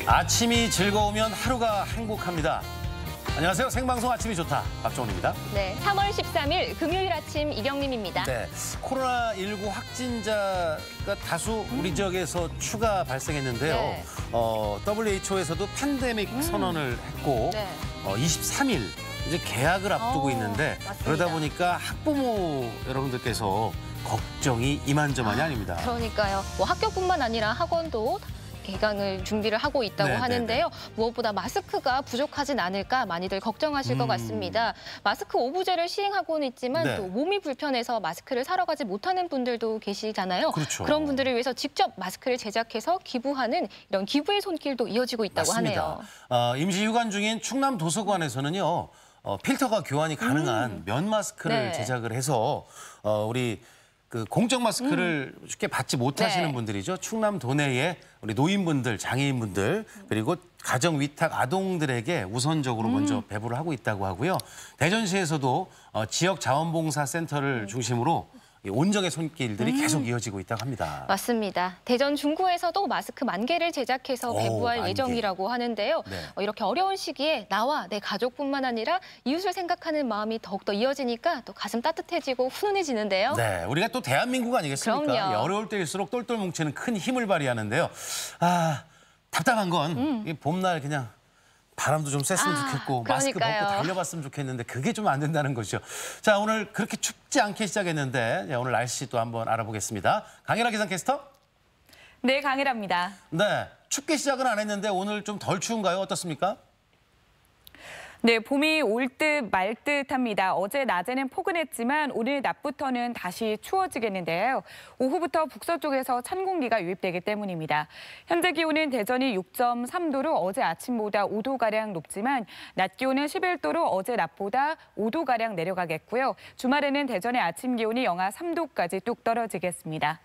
아침이 즐거우면 하루가 행복합니다. 안녕하세요. 생방송 아침이 좋다. 박정훈입니다. 네, 3월 13일 금요일 아침 이경림입니다. 네, 코로나19 확진자가 다수 우리 지역에서 추가 발생했는데요. 네. WHO에서도 팬데믹 선언을 했고 23일 이제 개학을 앞두고 있는데 맞습니다. 그러다 보니까 학부모 여러분들께서 걱정이 이만저만이 아닙니다. 그러니까요. 뭐 학교뿐만 아니라 학원도 개강을 준비를 하고 있다고 하는데요. 무엇보다 마스크가 부족하진 않을까 많이들 걱정하실 것 같습니다. 마스크 오부제를 시행하고는 있지만 또 몸이 불편해서 마스크를 사러 가지 못하는 분들도 계시잖아요. 그렇죠. 그런 분들을 위해서 직접 마스크를 제작해서 기부하는 이런 기부의 손길도 이어지고 있다고 맞습니다. 하네요. 임시 휴관 중인 충남 도서관에서는요. 필터가 교환이 가능한 면 마스크를 제작을 해서 우리 그 공적 마스크를 쉽게 받지 못하시는 분들이죠. 충남 도내의 우리 노인분들, 장애인분들 그리고 가정 위탁 아동들에게 우선적으로 먼저 배부를 하고 있다고 하고요. 대전시에서도 지역 자원봉사 센터를 중심으로 온정의 손길들이 계속 이어지고 있다고 합니다. 맞습니다. 대전 중구에서도 마스크 10,000개를 제작해서 배부할 예정이라고 하는데요. 이렇게 어려운 시기에 나와 내 가족뿐만 아니라 이웃을 생각하는 마음이 더욱더 이어지니까 또 가슴 따뜻해지고 훈훈해지는데요. 네, 우리가 또 대한민국 아니겠습니까? 그럼요. 어려울 때일수록 똘똘 뭉치는 큰 힘을 발휘하는데요. 답답한 건 이 봄날 그냥 바람도 좀 쐈으면 좋겠고 마스크 벗고 달려봤으면 좋겠는데 그게 좀 안 된다는 거죠. 자, 오늘 그렇게 춥지 않게 시작했는데 오늘 날씨 또 한번 알아보겠습니다. 강혜라 기상캐스터. 네, 강혜라입니다. 네, 춥게 시작은 안 했는데 오늘 좀 덜 추운가요? 어떻습니까? 네, 봄이 올 듯 말 듯합니다. 어제 낮에는 포근했지만 오늘 낮부터는 다시 추워지겠는데요. 오후부터 북서쪽에서 찬 공기가 유입되기 때문입니다. 현재 기온은 대전이 6.3도로 어제 아침보다 5도가량 높지만 낮 기온은 11도로 어제 낮보다 5도가량 내려가겠고요. 주말에는 대전의 아침 기온이 영하 3도까지 뚝 떨어지겠습니다.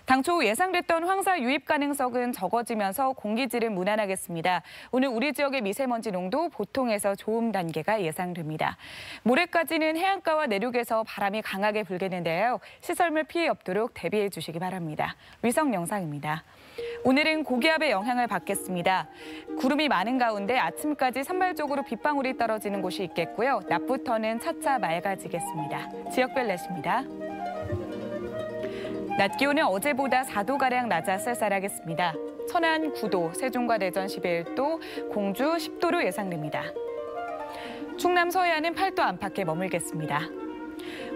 당초 예상됐던 황사 유입 가능성은 적어지면서 공기질은 무난하겠습니다. 오늘 우리 지역의 미세먼지 농도 보통에서 좋음 단계가 예상됩니다. 모레까지는 해안가와 내륙에서 바람이 강하게 불겠는데요. 시설물 피해 없도록 대비해 주시기 바랍니다. 위성 영상입니다. 오늘은 고기압의 영향을 받겠습니다. 구름이 많은 가운데 아침까지 산발적으로 빗방울이 떨어지는 곳이 있겠고요. 낮부터는 차차 맑아지겠습니다. 지역별 날씨입니다. 낮 기온은 어제보다 4도가량 낮아 쌀쌀하겠습니다. 천안 9도, 세종과 대전 11도, 공주 10도로 예상됩니다. 충남 서해안은 8도 안팎에 머물겠습니다.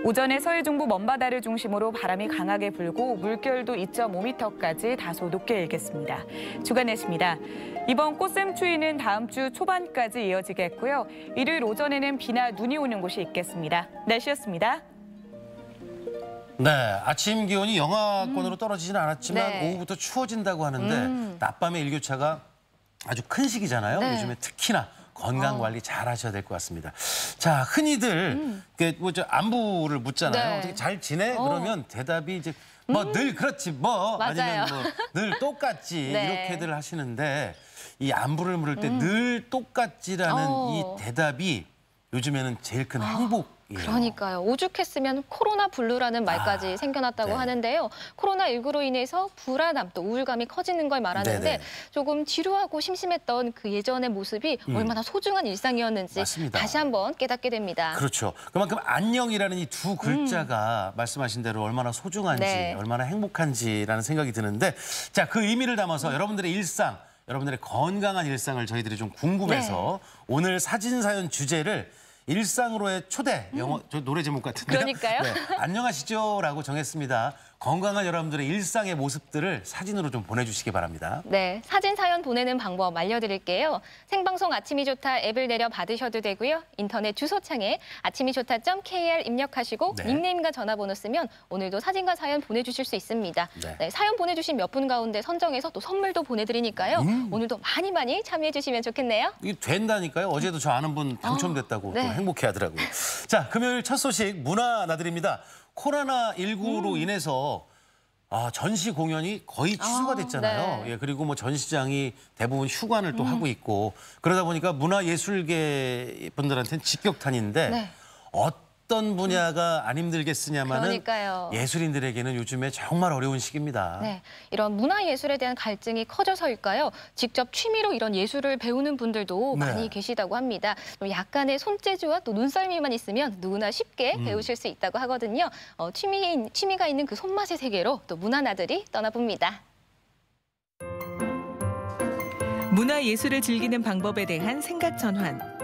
오전에 서해 중부 먼바다를 중심으로 바람이 강하게 불고 물결도 2.5m까지 다소 높게 일겠습니다. 주간 날씨입니다. 이번 꽃샘 추위는 다음 주 초반까지 이어지겠고요. 일요일 오전에는 비나 눈이 오는 곳이 있겠습니다. 날씨였습니다. 네, 아침 기온이 영하권으로 떨어지지는 않았지만 오후부터 추워진다고 하는데 낮밤의 일교차가 아주 큰 시기잖아요. 요즘에 특히나 건강 관리 잘 하셔야 될 것 같습니다. 자, 흔히들 안부를 묻잖아요. 어떻게 잘 지내? 그러면 대답이 이제 뭐 늘 그렇지 뭐 아니면 뭐 늘 똑같지 이렇게들 하시는데 이 안부를 물을 때 늘 똑같지라는 이 대답이 요즘에는 제일 큰 행복이에요. 그러니까요. 오죽했으면 코로나 블루라는 말까지 생겨났다고 하는데요. 코로나19로 인해서 불안함 또 우울감이 커지는 걸 말하는데 조금 지루하고 심심했던 그 예전의 모습이 얼마나 소중한 일상이었는지 다시 한번 깨닫게 됩니다. 그렇죠. 그만큼 안녕이라는 이 두 글자가 말씀하신 대로 얼마나 소중한지 얼마나 행복한지라는 생각이 드는데 자, 그 의미를 담아서 여러분들의 일상, 여러분들의 건강한 일상을 저희들이 좀 궁금해서 오늘 사진사연 주제를 일상으로의 초대, 영어 저 노래 제목 같은데요. 그러니까요. 안녕하시죠라고 정했습니다. 건강한 여러분들의 일상의 모습들을 사진으로 좀 보내주시기 바랍니다. 네, 사진 사연 보내는 방법 알려드릴게요. 생방송 아침이 좋다 앱을 내려 받으셔도 되고요. 인터넷 주소창에 아침이좋다.kr 입력하시고 닉네임과 전화번호 쓰면 오늘도 사진과 사연 보내주실 수 있습니다. 사연 보내주신 몇 분 가운데 선정해서 또 선물도 보내드리니까요. 오늘도 많이 참여해주시면 좋겠네요. 이게 된다니까요. 어제도 저 아는 분 당첨됐다고 또 행복해하더라고요. 자, 금요일 첫 소식 문화 나들입니다. 코로나19로 인해서 전시 공연이 거의 취소가 됐잖아요. 그리고 뭐 전시장이 대부분 휴관을 또 하고 있고 그러다 보니까 문화예술계 분들한테는 직격탄인데 어떤 분야가 안 힘들겠으냐마는 그러니까요. 예술인들에게는 요즘에 정말 어려운 시기입니다. 네, 이런 문화예술에 대한 갈증이 커져서일까요? 직접 취미로 이런 예술을 배우는 분들도 네. 많이 계시다고 합니다. 좀 약간의 손재주와 또 눈썰미만 있으면 누구나 쉽게 배우실 수 있다고 하거든요. 취미가 있는 그 손맛의 세계로 또 문화나들이 떠나봅니다. 문화예술을 즐기는 방법에 대한 생각 전환.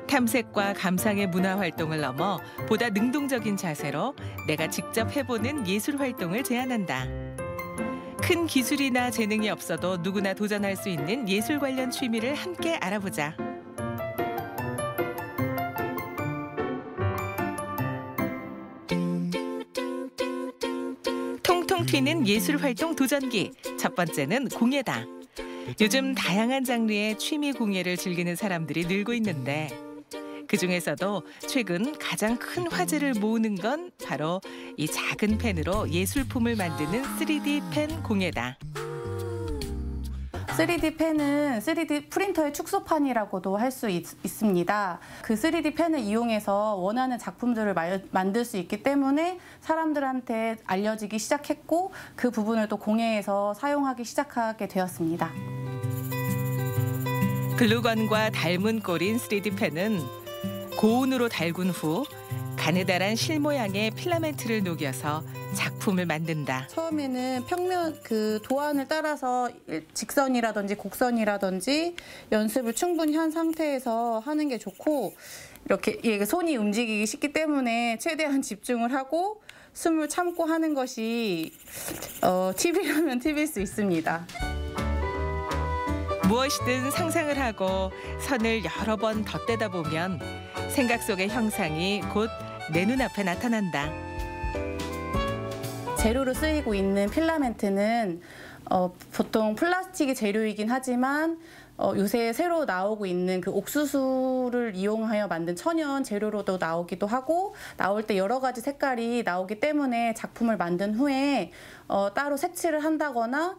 탐색과 감상의 문화활동을 넘어 보다 능동적인 자세로 내가 직접 해보는 예술활동을 제안한다. 큰 기술이나 재능이 없어도 누구나 도전할 수 있는 예술 관련 취미를 함께 알아보자. 통통 튀는 예술활동 도전기. 첫 번째는 공예다. 요즘 다양한 장르의 취미 공예를 즐기는 사람들이 늘고 있는데 그중에서도 최근 가장 큰 화제를 모으는 건 바로 이 작은 펜으로 예술품을 만드는 3D 펜 공예다. 3D 펜은 3D 프린터의 축소판이라고도 할 수 있습니다. 그 3D 펜을 이용해서 원하는 작품들을 만들 수 있기 때문에 사람들한테 알려지기 시작했고 그 부분을 또 공예에서 사용하기 시작하게 되었습니다. 글루건과 닮은 꼴인 3D 펜은 고온으로 달군 후 가느다란 실 모양의 필라멘트를 녹여서 작품을 만든다. 처음에는 평면 그 도안을 따라서 직선이라든지 곡선이라든지 연습을 충분히 한 상태에서 하는 게 좋고 이렇게 손이 움직이기 쉽기 때문에 최대한 집중을 하고 숨을 참고 하는 것이 팁이라면 팁일 수 있습니다. 무엇이든 상상을 하고 선을 여러 번 덧대다 보면 생각 속의 형상이 곧 내 눈앞에 나타난다. 재료로 쓰이고 있는 필라멘트는 보통 플라스틱이 재료이긴 하지만 요새 새로 나오고 있는 그 옥수수를 이용하여 만든 천연 재료로도 나오기도 하고 나올 때 여러 가지 색깔이 나오기 때문에 작품을 만든 후에 따로 색칠을 한다거나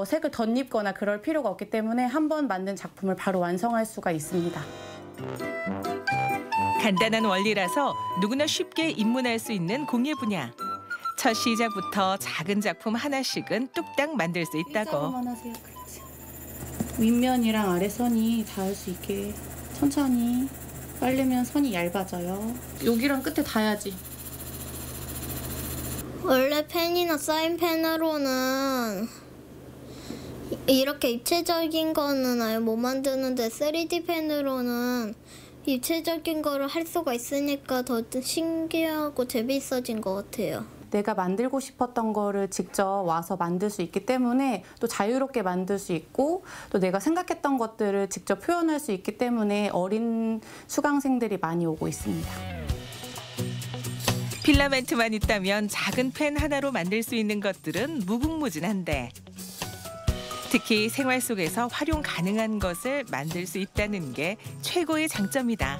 색을 덧입거나 그럴 필요가 없기 때문에 한 번 만든 작품을 바로 완성할 수가 있습니다. 간단한 원리라서 누구나 쉽게 입문할 수 있는 공예 분야. 첫 시작부터 작은 작품 하나씩은 뚝딱 만들 수 있다고. 일자로만 하세요. 그렇지. 윗면이랑 아래선이 닿을 수 있게 천천히 빨르면 선이 얇아져요. 여기랑 끝에 닿아야지. 원래 펜이나 사인펜으로는 이렇게 입체적인 거는 아예 못 만드는데 3D 펜으로는 입체적인 거를 할 수가 있으니까 더 신기하고 재미있어진 것 같아요. 내가 만들고 싶었던 거를 직접 와서 만들 수 있기 때문에 또 자유롭게 만들 수 있고 또 내가 생각했던 것들을 직접 표현할 수 있기 때문에 어린 수강생들이 많이 오고 있습니다. 필라멘트만 있다면 작은 펜 하나로 만들 수 있는 것들은 무궁무진한데 특히 생활 속에서 활용 가능한 것을 만들 수 있다는 게 최고의 장점이다.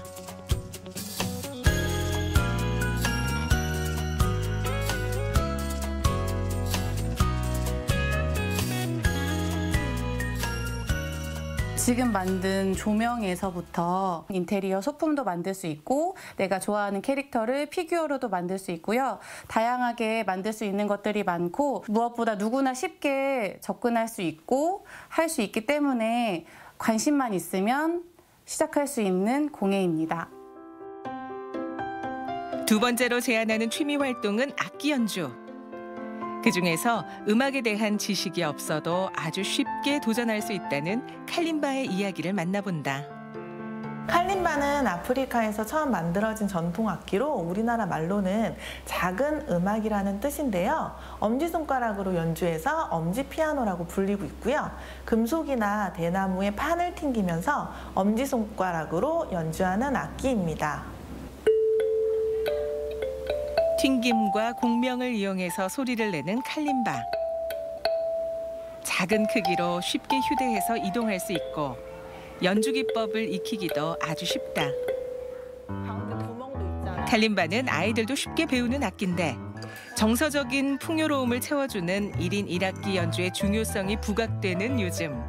지금 만든 조명에서부터 인테리어 소품도 만들 수 있고 내가 좋아하는 캐릭터를 피규어로도 만들 수 있고요. 다양하게 만들 수 있는 것들이 많고 무엇보다 누구나 쉽게 접근할 수 있고 할 수 있기 때문에 관심만 있으면 시작할 수 있는 공예입니다. 두 번째로 제안하는 취미 활동은 악기 연주. 그중에서 음악에 대한 지식이 없어도 아주 쉽게 도전할 수 있다는 칼림바의 이야기를 만나본다. 칼림바는 아프리카에서 처음 만들어진 전통 악기로 우리나라 말로는 작은 음악이라는 뜻인데요. 엄지손가락으로 연주해서 엄지피아노라고 불리고 있고요. 금속이나 대나무에 판을 튕기면서 엄지손가락으로 연주하는 악기입니다. 튕김과 공명을 이용해서 소리를 내는 칼림바. 작은 크기로 쉽게 휴대해서 이동할 수 있고 연주 기법을 익히기도 아주 쉽다. 칼림바는 아이들도 쉽게 배우는 악기인데 정서적인 풍요로움을 채워주는 1인 1악기 연주의 중요성이 부각되는 요즘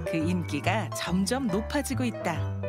그 인기가 점점 높아지고 있다.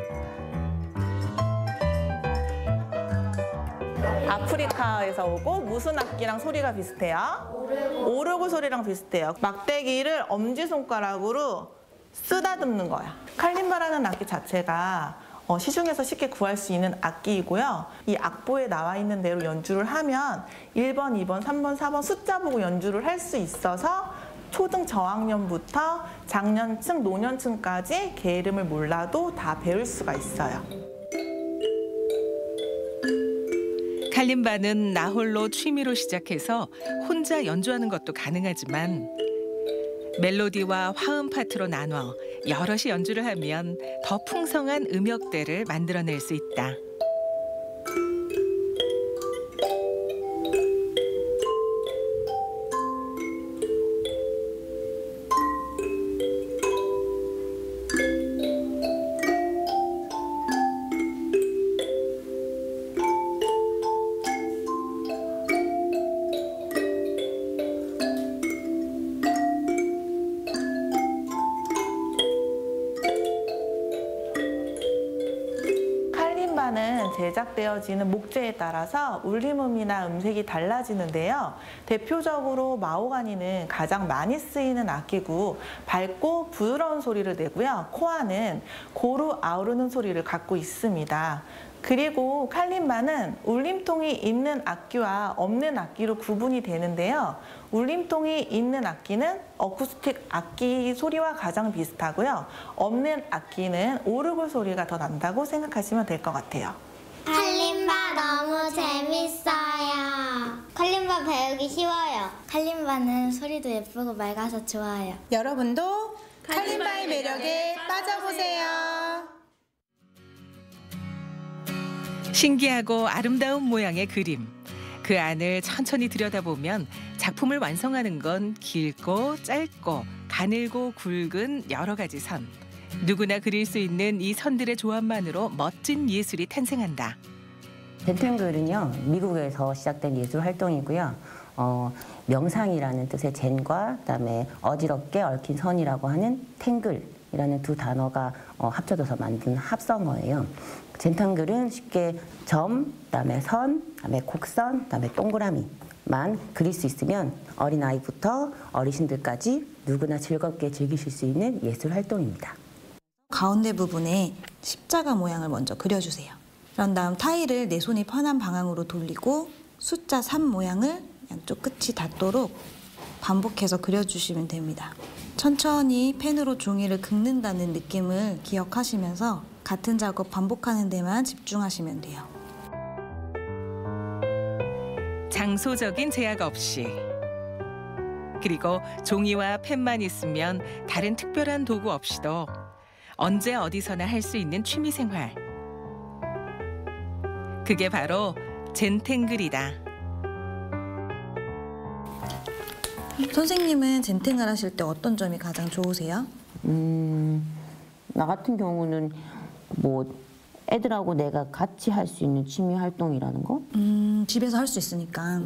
아프리카에서 오고 무슨 악기랑 소리가 비슷해요? 오르골 소리랑 비슷해요. 막대기를 엄지손가락으로 쓰다듬는 거야. 칼림바라는 악기 자체가 시중에서 쉽게 구할 수 있는 악기이고요. 이 악보에 나와 있는 대로 연주를 하면 1번, 2번, 3번, 4번 숫자 보고 연주를 할 수 있어서 초등 저학년부터 장년층, 노년층까지 개 이름을 몰라도 다 배울 수가 있어요. 칼림바는 나 홀로 취미로 시작해서 혼자 연주하는 것도 가능하지만 멜로디와 화음 파트로 나눠 여럿이 연주를 하면 더 풍성한 음역대를 만들어낼 수 있다. 칼림바는 제작되어지는 목재에 따라서 울림음이나 음색이 달라지는데요. 대표적으로 마호가니는 가장 많이 쓰이는 악기고 밝고 부드러운 소리를 내고요. 코아는 고루 아우르는 소리를 갖고 있습니다. 그리고 칼림바는 울림통이 있는 악기와 없는 악기로 구분이 되는데요. 울림통이 있는 악기는 어쿠스틱 악기 소리와 가장 비슷하고요. 없는 악기는 오르골 소리가 더 난다고 생각하시면 될 것 같아요. 칼림바 너무 재밌어요. 칼림바 배우기 쉬워요. 칼림바는 소리도 예쁘고 맑아서 좋아요. 여러분도 칼림바의 매력에 빠져보세요. 신기하고 아름다운 모양의 그림. 그 안을 천천히 들여다보면 작품을 완성하는 건 길고 짧고 가늘고 굵은 여러 가지 선. 누구나 그릴 수 있는 이 선들의 조합만으로 멋진 예술이 탄생한다. 젠탱글은요, 미국에서 시작된 예술 활동이고요. 명상이라는 뜻의 젠과 그다음에 어지럽게 얽힌 선이라고 하는 탱글이라는 두 단어가 합쳐져서 만든 합성어예요. 젠탱글은 쉽게 점, 그다음에 선, 그다음에 곡선, 그다음에 동그라미만 그릴 수 있으면 어린아이부터 어르신들까지 누구나 즐겁게 즐기실 수 있는 예술 활동입니다. 가운데 부분에 십자가 모양을 먼저 그려주세요. 그런 다음 타일을 내 손이 편한 방향으로 돌리고 숫자 3 모양을 양쪽 끝이 닿도록 반복해서 그려주시면 됩니다. 천천히 펜으로 종이를 긁는다는 느낌을 기억하시면서 같은 작업 반복하는 데만 집중하시면 돼요. 장소적인 제약 없이 그리고 종이와 펜만 있으면 다른 특별한 도구 없이도 언제 어디서나 할 수 있는 취미생활. 그게 바로 젠탱글이다. 선생님은 젠탱글 하실 때 어떤 점이 가장 좋으세요? 나 같은 경우는 뭐 애들하고 내가 같이 할 수 있는 취미 활동이라는 거? 집에서 할 수 있으니까.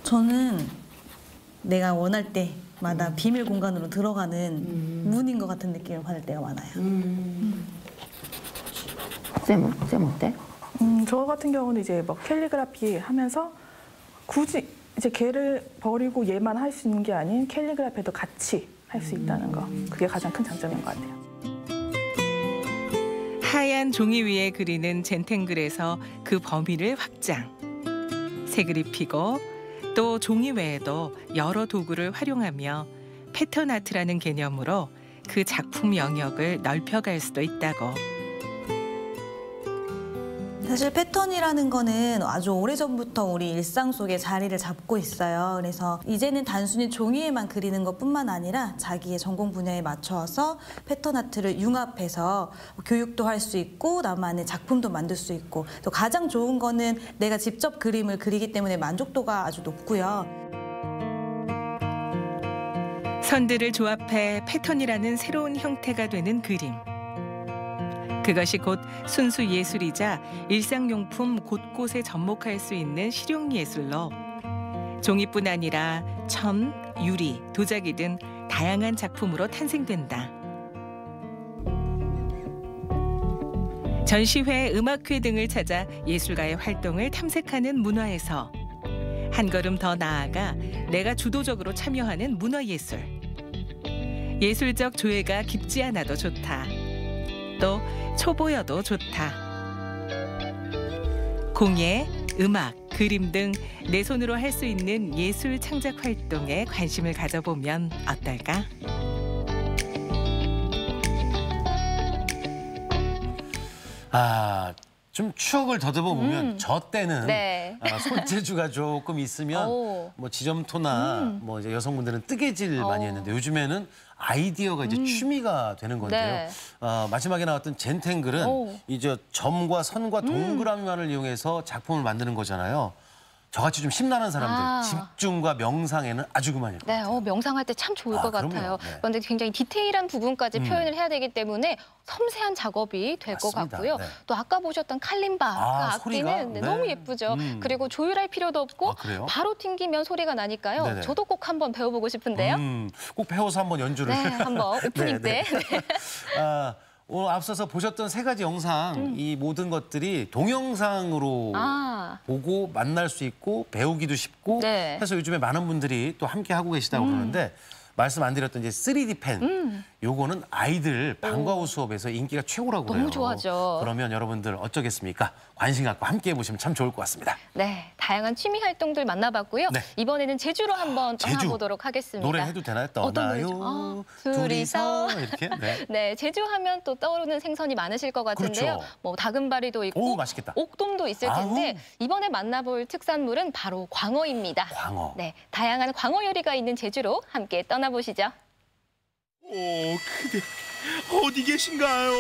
저는 내가 원할 때마다 비밀 공간으로 들어가는 문인 것 같은 느낌을 받을 때가 많아요. 쌤 어때? 저 같은 경우는 이제 뭐 캘리그라피 하면서 굳이 이제 걔를 버리고 얘만 할 수 있는 게 아닌 캘리그라피도 같이 할 수 있다는 거. 그게 가장 큰 장점인 것 같아요. 하얀 종이 위에 그리는 젠탱글에서 그 범위를 확장. 색을 입히고 또 종이 외에도 여러 도구를 활용하며 패턴 아트라는 개념으로 그 작품 영역을 넓혀갈 수도 있다고. 사실 패턴이라는 거는 아주 오래전부터 우리 일상 속에 자리를 잡고 있어요. 그래서 이제는 단순히 종이에만 그리는 것뿐만 아니라 자기의 전공 분야에 맞춰서 패턴 아트를 융합해서 교육도 할 수 있고 나만의 작품도 만들 수 있고 또 가장 좋은 거는 내가 직접 그림을 그리기 때문에 만족도가 아주 높고요. 선들을 조합해 패턴이라는 새로운 형태가 되는 그림. 그것이 곧 순수 예술이자 일상용품 곳곳에 접목할 수 있는 실용예술로 종이뿐 아니라 천, 유리, 도자기 등 다양한 작품으로 탄생된다. 전시회, 음악회 등을 찾아 예술가의 활동을 탐색하는 문화에서 한 걸음 더 나아가 내가 주도적으로 참여하는 문화예술. 예술적 조예가 깊지 않아도 좋다. 또 초보여도 좋다. 공예, 음악, 그림 등 내 손으로 할 수 있는 예술 창작 활동에 관심을 가져보면 어떨까? 좀 추억을 더듬어 보면 저 때는 네. 손재주가 조금 있으면 뭐 지점토나 뭐 이제 여성분들은 뜨개질 많이 했는데 요즘에는 아이디어가 이제 취미가 되는 건데요. 네. 마지막에 나왔던 젠탱글은 이제 점과 선과 동그라미만을 이용해서 작품을 만드는 거잖아요. 저같이 좀 심란한 사람들 집중과 명상에는 아주 그만일 것 네, 같아요. 명상할 때 참 좋을 것 그럼요. 같아요. 네. 그런데 굉장히 디테일한 부분까지 표현을 해야 되기 때문에 섬세한 작업이 될 것 맞습니다. 같고요. 네. 또 아까 보셨던 칼림바 그 소리가? 악기는 네. 너무 예쁘죠. 그리고 조율할 필요도 없고 그래요? 바로 튕기면 소리가 나니까요. 네네. 저도 꼭 한번 배워보고 싶은데요. 꼭 배워서 한번 연주를. 네, 한번 오프닝 네, 때. 네. 오늘 앞서서 보셨던 세 가지 영상, 이 모든 것들이 동영상으로 보고 만날 수 있고 배우기도 쉽고 네. 해서 요즘에 많은 분들이 또 함께 하고 계시다고 그러는데 말씀 안 드렸던 이제 3D 펜, 요거는 아이들 방과후 수업에서 인기가 최고라고 그래요. 너무 좋아하죠. 그러면 여러분들 어쩌겠습니까? 관심 갖고 함께 해보시면 참 좋을 것 같습니다. 네, 다양한 취미 활동들 만나봤고요. 네. 이번에는 제주로 한번 제주. 떠나보도록 하겠습니다. 노래 해도 되나요? 어떤 떠나요, 노래죠? 둘이서 이렇게. 네. 네, 제주 하면 또 떠오르는 생선이 많으실 것 같은데요. 그렇죠. 뭐 다금바리도 있고 맛있겠다. 옥돔도 있을 텐데 이번에 만나볼 특산물은 바로 광어입니다. 광어. 네, 다양한 광어 요리가 있는 제주로 함께 떠나보시죠. 그대 어디 계신가요?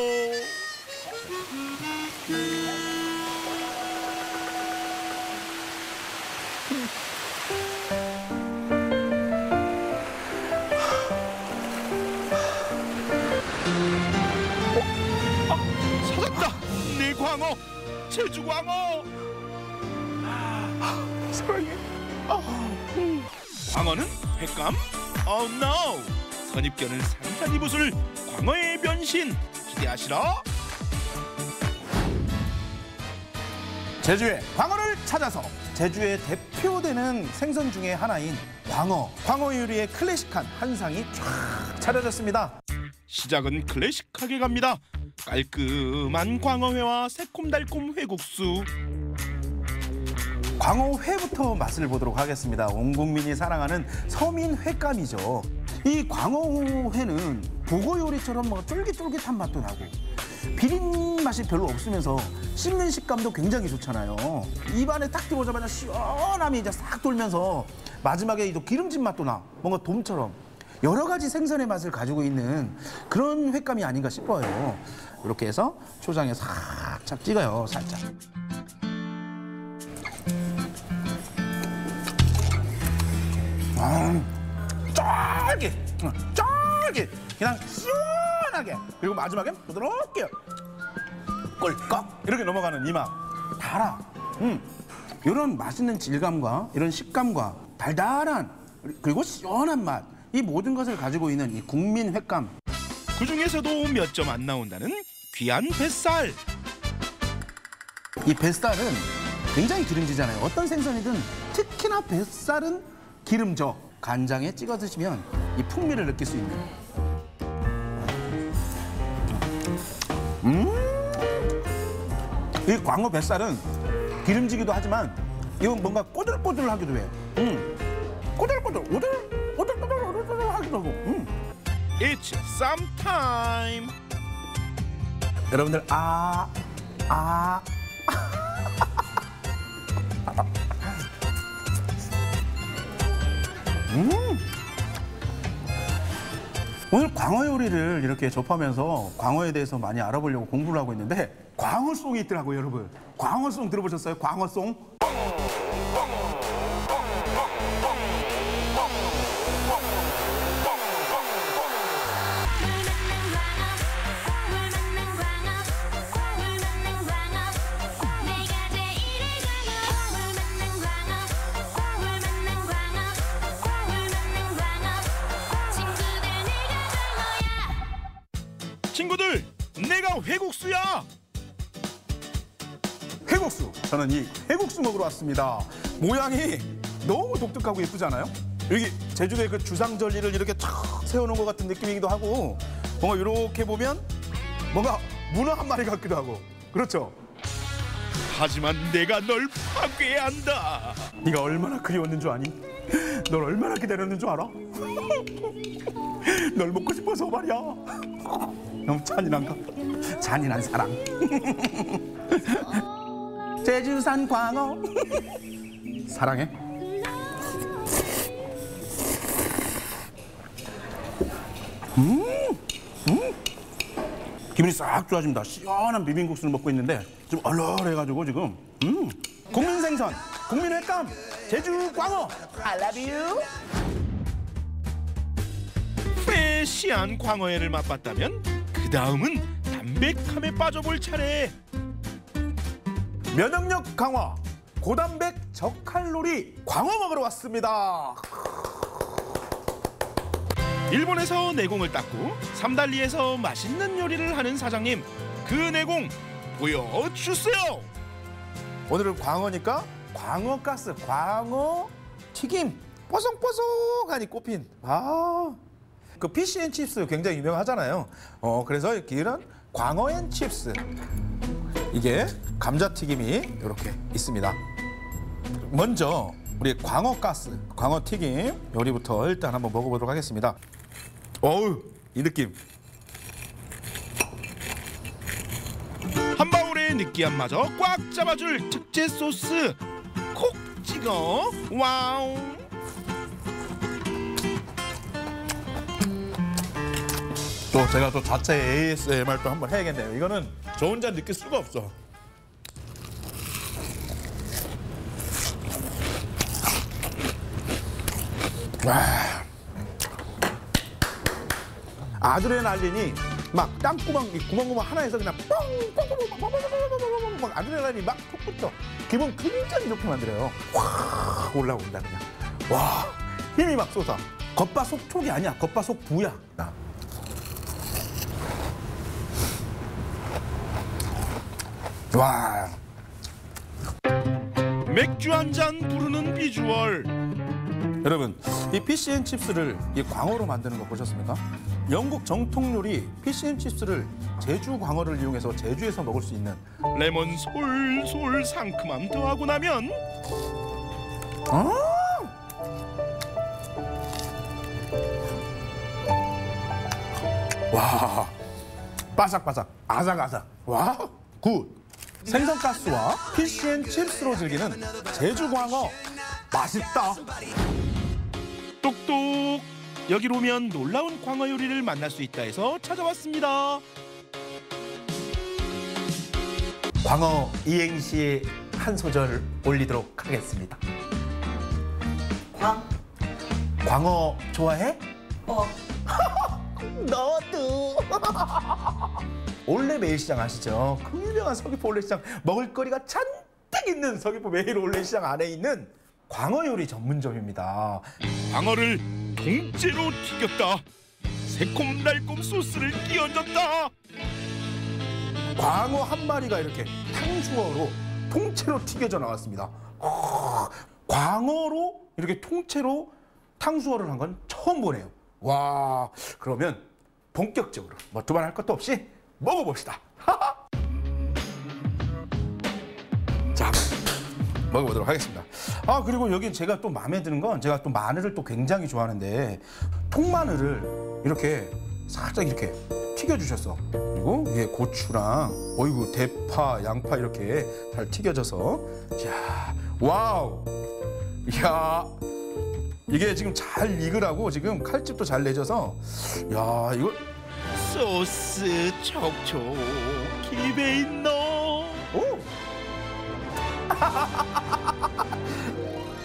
찾았다! 내 광어! 제주 광어! 사랑해. 광어는 횟감? Oh no! 선입견을 산산이 부술 광어의 변신 기대하시라. 제주의 광어를 찾아서 제주의 대표되는 생선 중에 하나인 광어 요리의 클래식한 한 상이 쫙 차려졌습니다. 시작은 클래식하게 갑니다. 깔끔한 광어회와 새콤달콤 회국수. 광어회부터 맛을 보도록 하겠습니다. 온 국민이 사랑하는 서민 횟감이죠. 이 광어회는 북어 요리처럼 뭐 쫄깃쫄깃한 맛도 나고 비린 맛이 별로 없으면서 씹는 식감도 굉장히 좋잖아요. 입안에 딱 들어오자마자 시원함이 이제 싹 돌면서 마지막에 또 기름진 맛도 나. 뭔가 돔처럼 여러 가지 생선의 맛을 가지고 있는 그런 횟감이 아닌가 싶어요. 이렇게 해서 초장에 살짝 찍어요. 살짝. 쫄깃 그냥 시원하게 그리고 마지막에 부드럽게 꿀꺽 이렇게 넘어가는 이 맛 달아. 이런 맛있는 질감과 이런 식감과 달달한 그리고 시원한 맛 이 모든 것을 가지고 있는 이 국민 횟감. 그중에서도 몇 점 안 나온다는 귀한 뱃살. 이 뱃살은 굉장히 기름지잖아요. 어떤 생선이든 특히나 뱃살은 기름져. 간장에 찍어 드시면 이 풍미를 느낄 수 있는. 이 광어 뱃살은 기름지기도 하지만 이건 뭔가 꼬들꼬들하기도 해. 오들오들하기도 하고. It's some time. 여러분들 오늘 광어 요리를 이렇게 접하면서 광어에 대해서 많이 알아보려고 공부를 하고 있는데 광어송이 있더라고요, 여러분. 광어송 들어보셨어요? 광어송? 친구들, 내가 회국수야. 회국수. 저는 이 회국수 먹으러 왔습니다. 모양이 너무 독특하고 예쁘잖아요. 여기 제주도의 그 주상절리를 이렇게 쫙 세워놓은 것 같은 느낌이기도 하고 뭔가 이렇게 보면 뭔가 문어 한 마리 같기도 하고 그렇죠? 하지만 내가 널 파괴한다. 네가 얼마나 그리웠는 줄 아니? 널 얼마나 기다렸는 줄 알아? 널 먹고 싶어서 말이야. 너무 잔인한가? 잔인한 사랑. 제주산 광어 사랑해. 기분이 싹 좋아집니다. 시원한 비빔국수를 먹고 있는데 좀 얼얼해가지고 지금 국민생선, 국민횟감, 제주 광어 I love you. 프레시한 광어회를 맛봤다면 그 다음은 담백함에 빠져볼 차례. 면역력 강화, 고단백 저칼로리 광어 먹으러 왔습니다. 일본에서 내공을 닦고 삼달리에서 맛있는 요리를 하는 사장님, 그 내공 보여주세요. 오늘은 광어니까 광어 가스, 광어 튀김, 뽀송뽀송하니 꼽힌 그 피시앤칩스 굉장히 유명하잖아요. 그래서 이런 광어앤칩스, 이게 감자튀김이 이렇게 있습니다. 먼저 우리 광어 가스, 광어 튀김 요리부터 일단 한번 먹어보도록 하겠습니다. 어우, 이 느낌. 한 바울의 느끼함마저 꽉 잡아줄 특제 소스 콕 찍어. 와우. 또 제가 또 자체 ASMR 또 한번 해야겠네요. 이거는 저 혼자 느낄 수가 없어. 와. 아드레날린이 막 땅구멍, 구멍구멍 하나에서 그냥 뻥 아드레날린이 막 톡부터 기분 굉장히 좋게 만들어요. 확 올라온다 그냥. 와, 힘이 막 솟아. 겉바속촉이 아니야. 겉바속부야. 와. 맥주 한 잔 부르는 비주얼. 여러분, 이 피시앤칩스를 이 광어로 만드는 거 보셨습니까? 영국 정통 요리 피시앤칩스를 제주 광어를 이용해서 제주에서 먹을 수 있는 레몬 솔솔 상큼함 더하고 나면 와, 바삭바삭, 아삭아삭. 와, 굿. 생선가스와 피시앤칩스로 즐기는 제주 광어 맛있다. 똑똑. 여기로 오면 놀라운 광어 요리를 만날 수 있다 해서 찾아왔습니다. 광어 이행시에 한 소절 올리도록 하겠습니다. 광어 좋아해? 너도. 올레 매일시장 아시죠? 그 유명한 서귀포 올레시장, 먹을거리가 잔뜩 있는 서귀포 매일 올레시장 안에 있는 광어 요리 전문점입니다. 광어를 통째로 튀겼다. 새콤달콤 소스를 끼얹었다. 광어 한 마리가 이렇게 탕수어로 통째로 튀겨져 나왔습니다. 광어로 이렇게 통째로 탕수어를 한 건 처음 보네요. 와, 그러면 본격적으로 뭐 두말할 것도 없이 먹어봅시다. 자, 먹어보도록 하겠습니다. 그리고 여기 제가 또 마음에 드는 건, 제가 또 마늘을 또 굉장히 좋아하는데 통마늘을 이렇게 살짝 이렇게 튀겨주셨어. 그리고 위에 고추랑 어이구 대파, 양파 이렇게 잘 튀겨져서, 자, 와우, 이야, 이게 지금 잘 익으라고 지금 칼집도 잘 내줘서, 야, 이거 소스 촉촉 입에 있노. 오!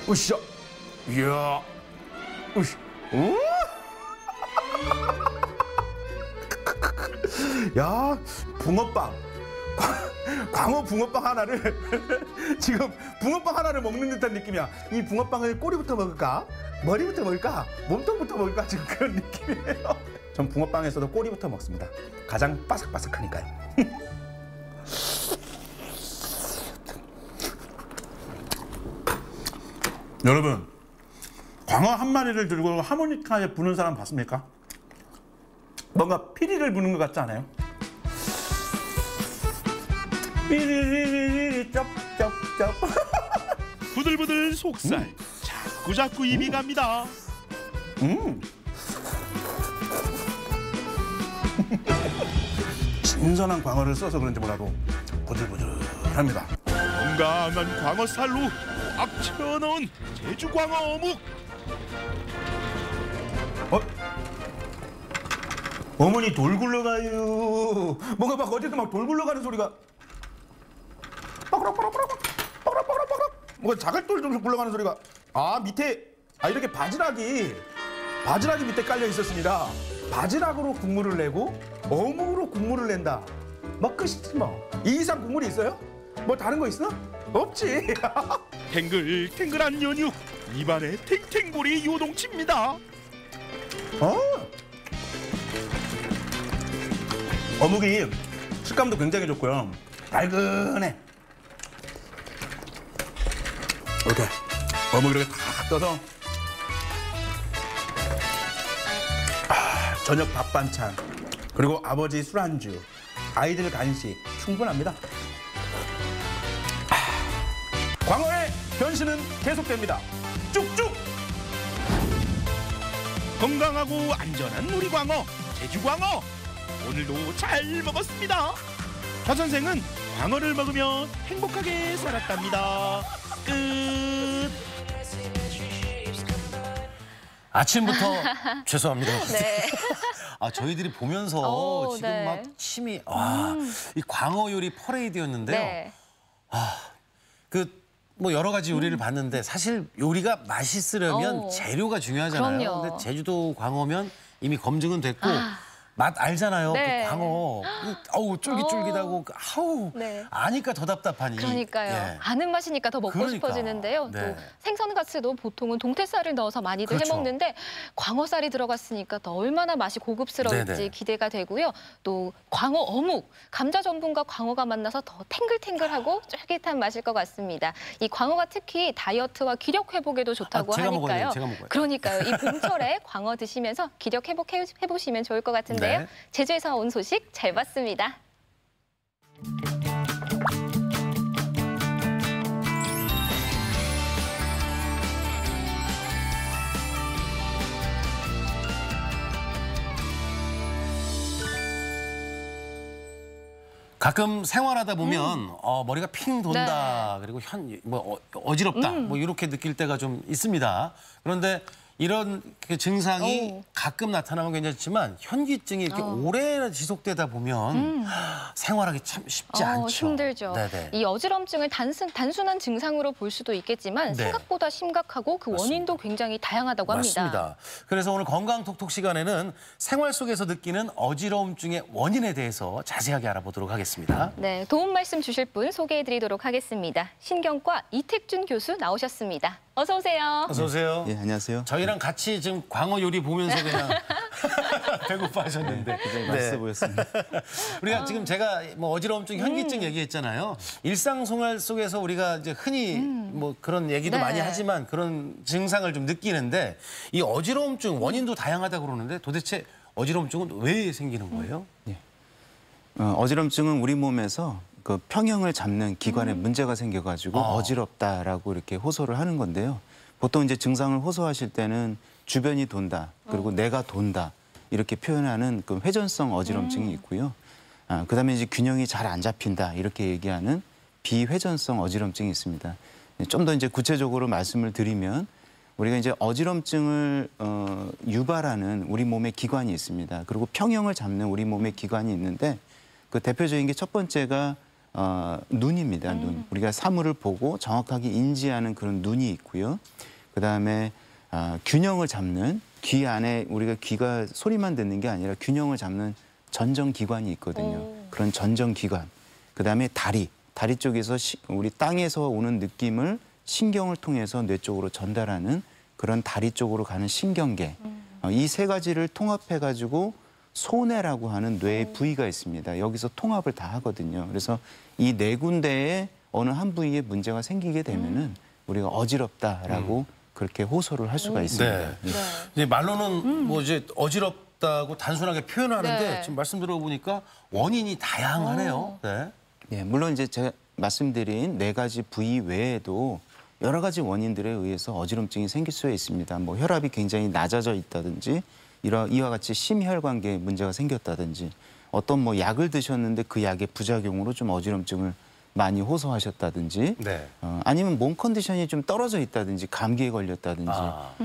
으쌰! 이야! 으쌰! 오! 야, 붕어빵! 광어 붕어빵 하나를 지금 붕어빵 하나를 먹는 듯한 느낌이야. 이 붕어빵을 꼬리부터 먹을까? 머리부터 먹을까? 몸통부터 먹을까? 지금 그런 느낌이에요. 전 붕어빵에서도 꼬리부터 먹습니다. 가장 바삭바삭하니까요. 여러분, 광어 한 마리를 들고 하모니카에 부는 사람 봤습니까? 뭔가 피리를 부는 것 같지 않아요? 삐리리리리 쩝쩝쩝. 부들부들 속살 자꾸자꾸 입이 갑니다. 신선한 광어를 써서 그런지 몰라도 부들부들합니다. 건강한 광어살로 꽉 채워넣은 제주 광어 어묵. 어머니 돌 굴러가요. 뭔가 막 어제도 막 돌 굴러가는 소리가. 뭔가 자갈돌 좀 굴러가는 소리가. 아, 밑에 이렇게 바지락이 밑에 깔려 있었습니다. 바지락으로 국물을 내고 어묵으로 국물을 낸다. 뭐 끝이지 뭐. 이 이상 국물이 있어요? 뭐 다른 거 있어? 없지. 탱글탱글한 연육, 입안에 탱탱볼이 요동칩니다. 어묵이 식감도 굉장히 좋고요. 달근해. 이렇게 어묵 이렇게 탁 떠서 저녁 밥 반찬, 그리고 아버지 술안주, 아이들 간식 충분합니다. 광어의 변신은 계속됩니다. 쭉쭉. 건강하고 안전한 우리 광어, 제주 광어. 오늘도 잘 먹었습니다. 화 선생은 광어를 먹으며 행복하게 살았답니다. 끝. 아침부터 죄송합니다. 네. 저희들이 보면서 지금 네. 막 침이 이 광어 요리 퍼레이드였는데요. 네. 뭐 여러 가지 요리를 봤는데 사실 요리가 맛있으려면 재료가 중요하잖아요. 그럼요. 근데 제주도 광어면 이미 검증은 됐고 맛 알잖아요. 네. 그 광어. 아우 쫄깃쫄깃하고 아우 네. 아니까 더 답답하니. 그러니까요. 예. 아는 맛이니까 더 먹고 그러니까. 싶어지는데요. 네. 또 생선가스도 보통은 동태살을 넣어서 많이들 그렇죠. 해먹는데 광어살이 들어갔으니까 더 얼마나 맛이 고급스러울지 네네. 기대가 되고요. 또 광어 어묵, 감자 전분과 광어가 만나서 더 탱글탱글하고 쫄깃한 맛일 것 같습니다. 이 광어가 특히 다이어트와 기력 회복에도 좋다고 제가 하니까요. 먹어야 돼요. 제가 먹어야 돼요. 그러니까요. 이 봄철에 광어 드시면서 기력 회복해보시면 좋을 것 같은데요. 네. 제주에서 온 소식 잘 봤습니다. 가끔 생활하다 보면 머리가 핑 돈다. 그리고 어지럽다. 뭐 이렇게 느낄 때가 좀 있습니다. 그런데 이런 그 증상이 가끔 나타나면 괜찮지만 현기증이 이렇게 오래 지속되다 보면 생활하기 참 쉽지 않죠. 힘들죠. 네네. 이 어지럼증을 단순한 증상으로 볼 수도 있겠지만 네. 생각보다 심각하고 그 원인도 굉장히 다양하다고 합니다. 맞습니다. 그래서 오늘 건강톡톡 시간에는 생활 속에서 느끼는 어지러움증의 원인에 대해서 자세하게 알아보도록 하겠습니다. 네, 도움 말씀 주실 분 소개해드리도록 하겠습니다. 신경과 이택준 교수 나오셨습니다. 어서 오세요. 어서 오세요. 예, 안녕하세요. 저희랑 같이 지금 광어 요리 보면서 그냥 배고파 하셨는데. 굉장히 맛있어 보였습니다. 우리가 지금 제가 뭐 어지러움증, 현기증 얘기했잖아요. 일상생활 속에서 우리가 이제 흔히 뭐 그런 얘기도 네. 많이 하지만 그런 증상을 좀 느끼는데 이 어지러움증 원인도 다양하다고 그러는데 도대체 어지러움증은 왜 생기는 거예요? 어지럼증은 우리 몸에서 그 평형을 잡는 기관에 문제가 생겨가지고 어지럽다라고 이렇게 호소를 하는 건데요. 보통 이제 증상을 호소하실 때는 주변이 돈다, 그리고 내가 돈다 이렇게 표현하는 그 회전성 어지럼증이 있고요. 그다음에 이제 균형이 잘 안 잡힌다 이렇게 얘기하는 비회전성 어지럼증이 있습니다. 좀 더 이제 구체적으로 말씀을 드리면 우리가 이제 어지럼증을 유발하는 우리 몸의 기관이 있습니다. 그리고 평형을 잡는 우리 몸의 기관이 있는데 그 대표적인 게 첫 번째가 눈입니다. 눈. 우리가 사물을 보고 정확하게 인지하는 그런 눈이 있고요. 그다음에 균형을 잡는 귀 안에 우리가 귀가 소리만 듣는 게 아니라 균형을 잡는 전정기관이 있거든요. 그런 전정기관. 그다음에 다리 쪽에서 우리 땅에서 오는 느낌을 신경을 통해서 뇌 쪽으로 전달하는 그런 다리 쪽으로 가는 신경계. 이 세 가지를 통합해가지고 소뇌라고 하는 뇌의 부위가 있습니다. 여기서 통합을 다 하거든요. 그래서 이 네 군데에 어느 한 부위에 문제가 생기게 되면은 우리가 어지럽다라고 그렇게 호소를 할 수가 있습니다. 네. 이제 말로는 뭐 이제 어지럽다고 단순하게 표현하는데 지금 말씀 들어보니까 원인이 다양하네요. 네. 네, 물론 이제 제가 말씀드린 4가지 부위 외에도 여러 가지 원인들에 의해서 어지럼증이 생길 수가 있습니다. 뭐 혈압이 굉장히 낮아져 있다든지 이와 같이 심혈관계에 문제가 생겼다든지 어떤 뭐 약을 드셨는데 그 약의 부작용으로 좀 어지럼증을 많이 호소하셨다든지 아니면 몸 컨디션이 좀 떨어져 있다든지 감기에 걸렸다든지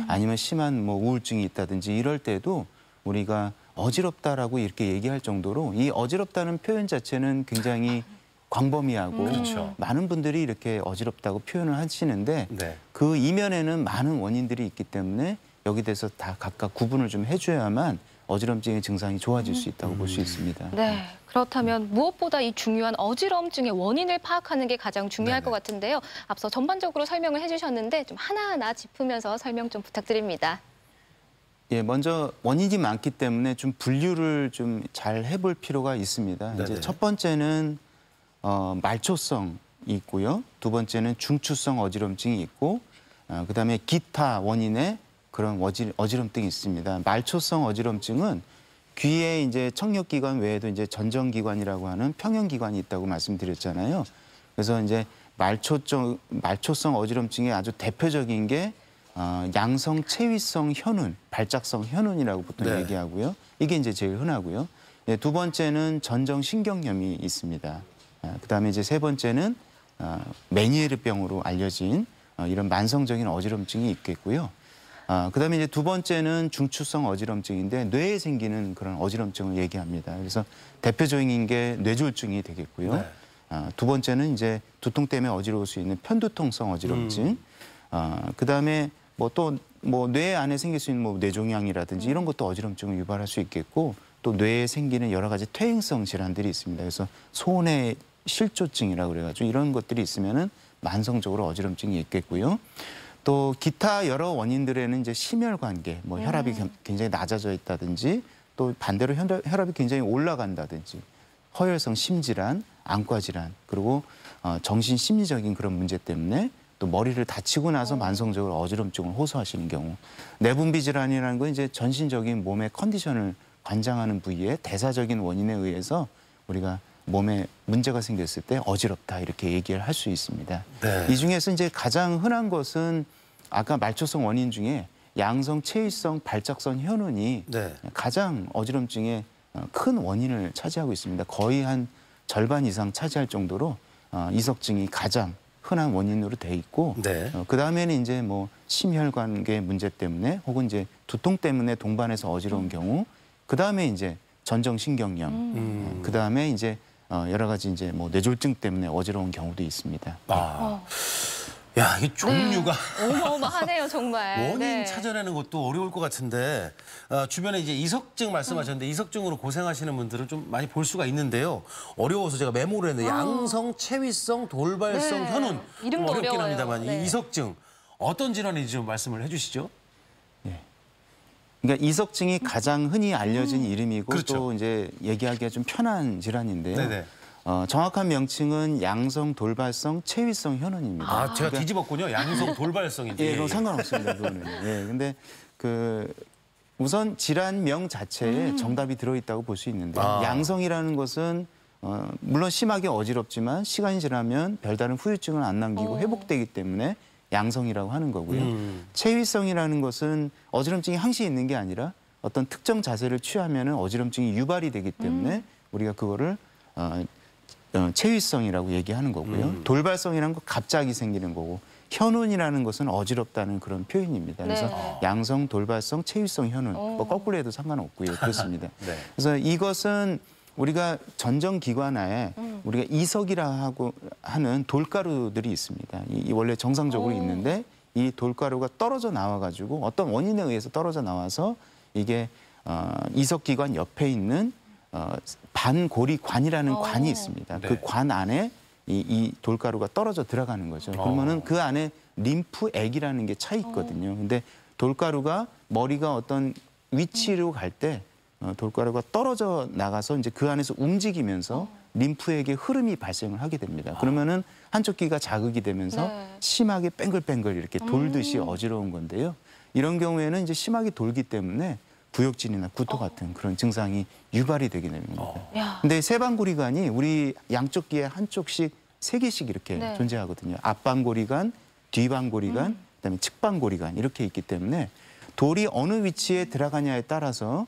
아니면 심한 뭐 우울증이 있다든지 이럴 때도 우리가 어지럽다라고 이렇게 얘기할 정도로 이 어지럽다는 표현 자체는 굉장히 광범위하고 많은 분들이 이렇게 어지럽다고 표현을 하시는데 그 이면에는 많은 원인들이 있기 때문에 여기 대해서 다 각각 구분을 좀 해줘야만 어지럼증의 증상이 좋아질 수 있다고 볼 수 있습니다. 네, 그렇다면 무엇보다 이 중요한 어지럼증의 원인을 파악하는 게 가장 중요할 것 같은데요. 앞서 전반적으로 설명을 해주셨는데 좀 하나하나 짚으면서 설명 좀 부탁드립니다. 예, 먼저 원인이 많기 때문에 좀 분류를 좀 잘 해볼 필요가 있습니다. 이제 첫 번째는 말초성이 있고요. 두 번째는 중추성 어지럼증이 있고 그다음에 기타 원인의 그런 어지럼증이 있습니다. 말초성 어지럼증은 귀에 이제 청력기관 외에도 이제 전정기관이라고 하는 평형기관이 있다고 말씀드렸잖아요. 그래서 이제 말초성 어지럼증의 아주 대표적인 게 양성 체위성 현운, 발작성 현운이라고 보통 얘기하고요. 이게 이제 제일 흔하고요. 네, 두 번째는 전정신경염이 있습니다. 그다음에 이제 세 번째는 메니에르병으로 알려진 이런 만성적인 어지럼증이 있겠고요. 그다음에 이제 두 번째는 중추성 어지럼증인데 뇌에 생기는 그런 어지럼증을 얘기합니다. 그래서 대표적인 게 뇌졸중이 되겠고요. 두 번째는 이제 두통 때문에 어지러울 수 있는 편두통성 어지럼증. 그다음에 뭐 또 뭐 뇌 안에 생길 수 있는 뭐 뇌종양이라든지 이런 것도 어지럼증을 유발할 수 있겠고 또 뇌에 생기는 여러 가지 퇴행성 질환들이 있습니다. 그래서 손해 실조증이라고 그래가지고 이런 것들이 있으면은 만성적으로 어지럼증이 있겠고요. 또 기타 여러 원인들에는 이제 심혈관계, 뭐 혈압이 굉장히 낮아져 있다든지 또 반대로 혈압이 굉장히 올라간다든지 허혈성 심질환, 안과 질환 그리고 정신 심리적인 그런 문제 때문에 또 머리를 다치고 나서 만성적으로 어지럼증을 호소하시는 경우 내분비 질환이라는 건 이제 전신적인 몸의 컨디션을 관장하는 부위의 대사적인 원인에 의해서 우리가 몸에 문제가 생겼을 때 어지럽다 이렇게 얘기를 할 수 있습니다. 이 중에서 이제 가장 흔한 것은 아까 말초성 원인 중에 양성 체위성 발작성 현운이 가장 어지럼증의 큰 원인을 차지하고 있습니다. 거의 한 절반 이상 차지할 정도로 이석증이 가장 흔한 원인으로 돼 있고 그 다음에는 이제 뭐 심혈관계 문제 때문에 혹은 이제 두통 때문에 동반해서 어지러운 경우 그 다음에 이제 전정신경염 그 다음에 이제 여러 가지 이제 뭐 뇌졸중 때문에 어지러운 경우도 있습니다. 야, 이 종류가 어마어마하네요, 정말. 원인 찾아내는 것도 어려울 것 같은데 주변에 이제 이석증 말씀하셨는데 이석증으로 고생하시는 분들을 좀 많이 볼 수가 있는데요. 어려워서 제가 메모를 했는데 양성, 체위성, 돌발성, 현운 이름도 어렵긴 어려워요. 합니다만 이 이석증 어떤 질환인지 좀 말씀을 해주시죠. 그러니까 이석증이 가장 흔히 알려진 이름이고 또 이제 얘기하기가 좀 편한 질환인데요. 정확한 명칭은 양성 돌발성 체위성 현운입니다. 제가 뒤집었군요. 양성 돌발성인데. 예, 그건 상관없습니다. 그거는. 예, 근데 우선 질환명 자체에 정답이 들어있다고 볼 수 있는데 양성이라는 것은 물론 심하게 어지럽지만 시간이 지나면 별다른 후유증을 안 남기고 회복되기 때문에 양성이라고 하는 거고요. 체위성이라는 것은 어지럼증이 항시 있는 게 아니라 어떤 특정 자세를 취하면 어지럼증이 유발이 되기 때문에 우리가 그거를 체위성이라고 얘기하는 거고요. 돌발성이라는 건 갑자기 생기는 거고 현운이라는 것은 어지럽다는 그런 표현입니다. 그래서 양성, 돌발성, 체위성 현운 뭐 거꾸로 해도 상관없고요. 그렇습니다. 그래서 이것은 우리가 전정기관에 우리가 이석이라고 하는 돌가루들이 있습니다. 이 원래 정상적으로 있는데 이 돌가루가 떨어져 나와가지고 어떤 원인에 의해서 떨어져 나와서 이게 이석기관 옆에 있는 반고리관이라는 관이 있습니다. 그 관 안에 이 돌가루가 떨어져 들어가는 거죠. 그러면은 그 안에 림프액이라는 게 차 있거든요. 근데 돌가루가 머리가 어떤 위치로 갈 때 돌가루가 떨어져 나가서 이제 그 안에서 움직이면서 림프에게 흐름이 발생을 하게 됩니다. 그러면은 한쪽 귀가 자극이 되면서 심하게 뺑글뺑글 이렇게 돌듯이 어지러운 건데요. 이런 경우에는 이제 심하게 돌기 때문에 구역질이나 구토 같은 그런 증상이 유발이 되게 됩니다. 근데 세방고리관이 우리 양쪽 귀에 한쪽씩 3개씩 이렇게 존재하거든요. 앞방고리관, 뒤방고리관, 그다음에 측방고리관 이렇게 있기 때문에 돌이 어느 위치에 들어가냐에 따라서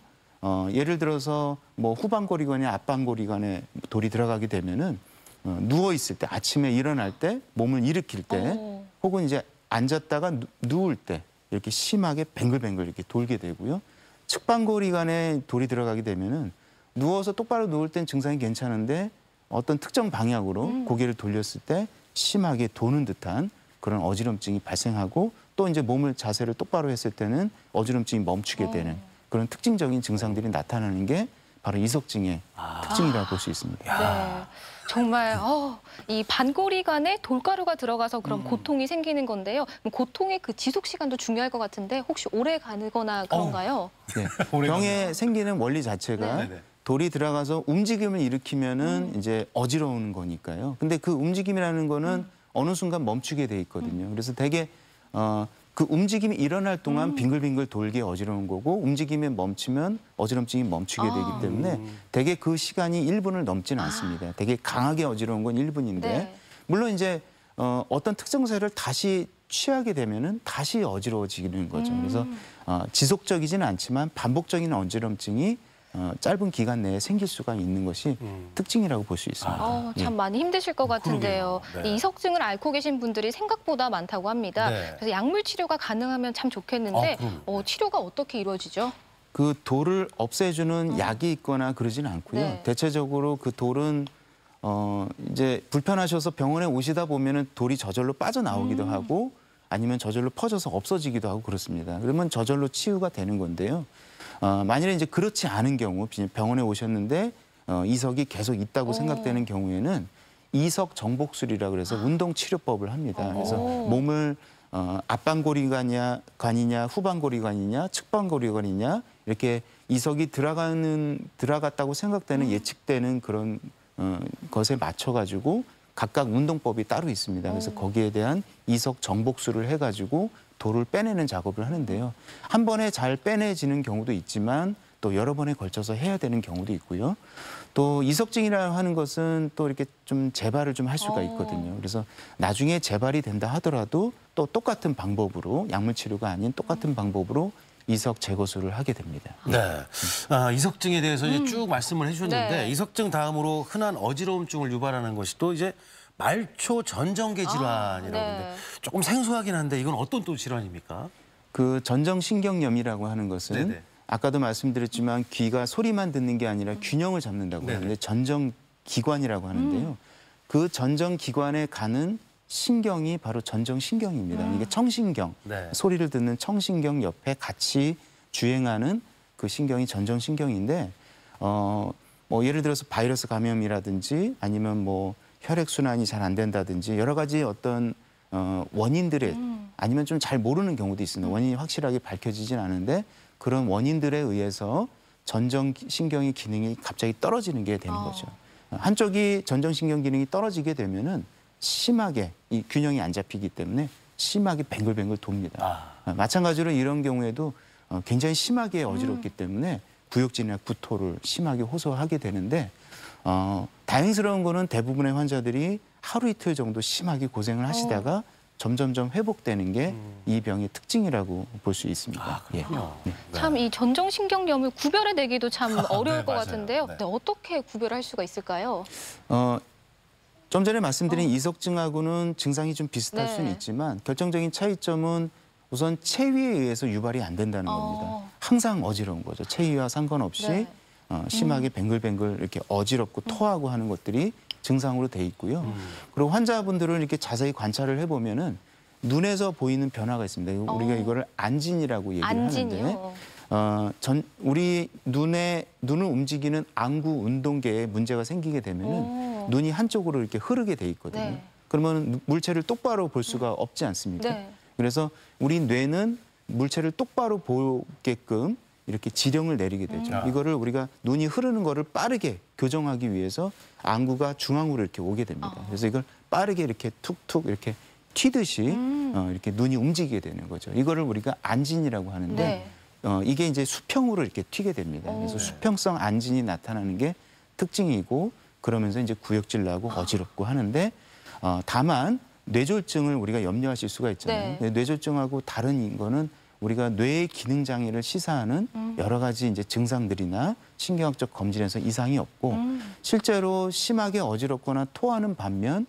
예를 들어서 뭐 후방고리관이나 앞방고리관에 돌이 들어가게 되면은 누워 있을 때, 아침에 일어날 때, 몸을 일으킬 때, 혹은 이제 앉았다가 누울 때 이렇게 심하게 뱅글뱅글 이렇게 돌게 되고요. 측방고리관에 돌이 들어가게 되면은 누워서 똑바로 누울 땐 증상이 괜찮은데 어떤 특정 방향으로 고개를 돌렸을 때 심하게 도는 듯한 그런 어지럼증이 발생하고 또 이제 몸을 자세를 똑바로 했을 때는 어지럼증이 멈추게 되는 그런 특징적인 증상들이 나타나는 게 바로 이석증의 특징이라고 볼 수 있습니다. 네. 정말 이 반고리관에 돌가루가 들어가서 그런 고통이 생기는 건데요. 고통의 그 지속 시간도 중요할 것 같은데 혹시 오래 가거나 그런가요? 네. 병에 생기는 원리 자체가 돌이 들어가서 움직임을 일으키면은 이제 어지러운 거니까요. 근데 그 움직임이라는 거는 어느 순간 멈추게 돼 있거든요. 그래서 되게 그 움직임이 일어날 동안 빙글빙글 돌게 어지러운 거고 움직임이 멈추면 어지럼증이 멈추게 되기 때문에 되게 그 시간이 1분을 넘지는 않습니다. 되게 강하게 어지러운 건 1분인데 물론 이제 어떤 특정세를 다시 취하게 되면은 다시 어지러워지는 거죠. 그래서 지속적이지는 않지만 반복적인 어지럼증이 짧은 기간 내에 생길 수가 있는 것이 특징이라고 볼 수 있습니다. 참 많이 힘드실 것 같은데요. 이 이석증을 앓고 계신 분들이 생각보다 많다고 합니다. 그래서 약물 치료가 가능하면 참 좋겠는데 치료가 어떻게 이루어지죠? 그 돌을 없애주는 약이 있거나 그러지는 않고요. 대체적으로 그 돌은 이제 불편하셔서 병원에 오시다 보면은 돌이 저절로 빠져나오기도 하고 아니면 저절로 퍼져서 없어지기도 하고 그렇습니다. 그러면 저절로 치유가 되는 건데요. 만일에 이제 그렇지 않은 경우 병원에 오셨는데 이석이 계속 있다고 생각되는 경우에는 이석 정복술이라 그래서 운동 치료법을 합니다. 그래서 몸을 앞방고리관이냐 후방고리관이냐 측방고리관이냐 이렇게 이석이 들어갔다고 생각되는 예측되는 그런 것에 맞춰 가지고 각각 운동법이 따로 있습니다. 그래서 거기에 대한 이석 정복술을 해가지고 돌을 빼내는 작업을 하는데요. 한 번에 잘 빼내지는 경우도 있지만 또 여러 번에 걸쳐서 해야 되는 경우도 있고요. 또 이석증이라고 하는 것은 또 이렇게 좀 재발을 좀 할 수가 있거든요. 그래서 나중에 재발이 된다 하더라도 또 똑같은 방법으로 약물 치료가 아닌 똑같은 방법으로 이석 제거술을 하게 됩니다. 네, 이석증에 대해서 이제 쭉 말씀을 해주셨는데 이석증 다음으로 흔한 어지러움증을 유발하는 것이 또 이제 말초 전정계 질환이라고 하는데 조금 생소하긴 한데 이건 어떤 또 질환입니까? 그 전정신경염이라고 하는 것은 아까도 말씀드렸지만 귀가 소리만 듣는 게 아니라 균형을 잡는다고 하는데 전정기관이라고 하는데요. 그 전정기관에 가는 신경이 바로 전정신경입니다. 이게 청신경, 소리를 듣는 청신경 옆에 같이 주행하는 그 신경이 전정신경인데 뭐 예를 들어서 바이러스 감염이라든지 아니면 뭐 혈액순환이 잘 안 된다든지 여러 가지 어떤 원인들에 아니면 좀 잘 모르는 경우도 있습니다. 원인이 확실하게 밝혀지진 않은데 그런 원인들에 의해서 전정신경의 기능이 갑자기 떨어지는 게 되는 거죠. 한쪽이 전정신경 기능이 떨어지게 되면은 심하게 이 균형이 안 잡히기 때문에 심하게 뱅글뱅글 돕니다. 마찬가지로 이런 경우에도 굉장히 심하게 어지럽기 때문에 구역질이나 구토를 심하게 호소하게 되는데 다행스러운 거는 대부분의 환자들이 하루 이틀 정도 심하게 고생을 하시다가 점점점 회복되는 게 이 병의 특징이라고 볼 수 있습니다. 참 이 전정신경염을 구별해내기도 참 어려울 것 같은데요. 어떻게 구별할 수가 있을까요? 좀 전에 말씀드린 이석증하고는 증상이 좀 비슷할 수는 있지만 결정적인 차이점은 우선 체위에 의해서 유발이 안 된다는 겁니다. 항상 어지러운 거죠. 체위와 상관없이 심하게 뱅글뱅글 이렇게 어지럽고 토하고 하는 것들이 증상으로 돼 있고요. 그리고 환자분들을 이렇게 자세히 관찰을 해보면은 눈에서 보이는 변화가 있습니다. 우리가 이거를 안진이라고 얘기를 하는데 우리 눈을 움직이는 안구 운동계에 문제가 생기게 되면은 눈이 한쪽으로 이렇게 흐르게 돼 있거든요. 그러면 물체를 똑바로 볼 수가 없지 않습니까? 그래서 우리 뇌는 물체를 똑바로 보게끔 이렇게 지령을 내리게 되죠. 이거를 우리가 눈이 흐르는 거를 빠르게 교정하기 위해서 안구가 중앙으로 이렇게 오게 됩니다. 그래서 이걸 빠르게 이렇게 툭툭 이렇게 튀듯이 이렇게 눈이 움직이게 되는 거죠. 이거를 우리가 안진이라고 하는데 이게 이제 수평으로 이렇게 튀게 됩니다. 그래서 수평성 안진이 나타나는 게 특징이고 그러면서 이제 구역질 나고 어지럽고 하는데 다만 뇌졸중을 우리가 염려하실 수가 있잖아요. 네. 뇌졸중하고 다른 거는 우리가 뇌의 기능 장애를 시사하는 여러 가지 이제 증상들이나 신경학적 검진에서 이상이 없고 실제로 심하게 어지럽거나 토하는 반면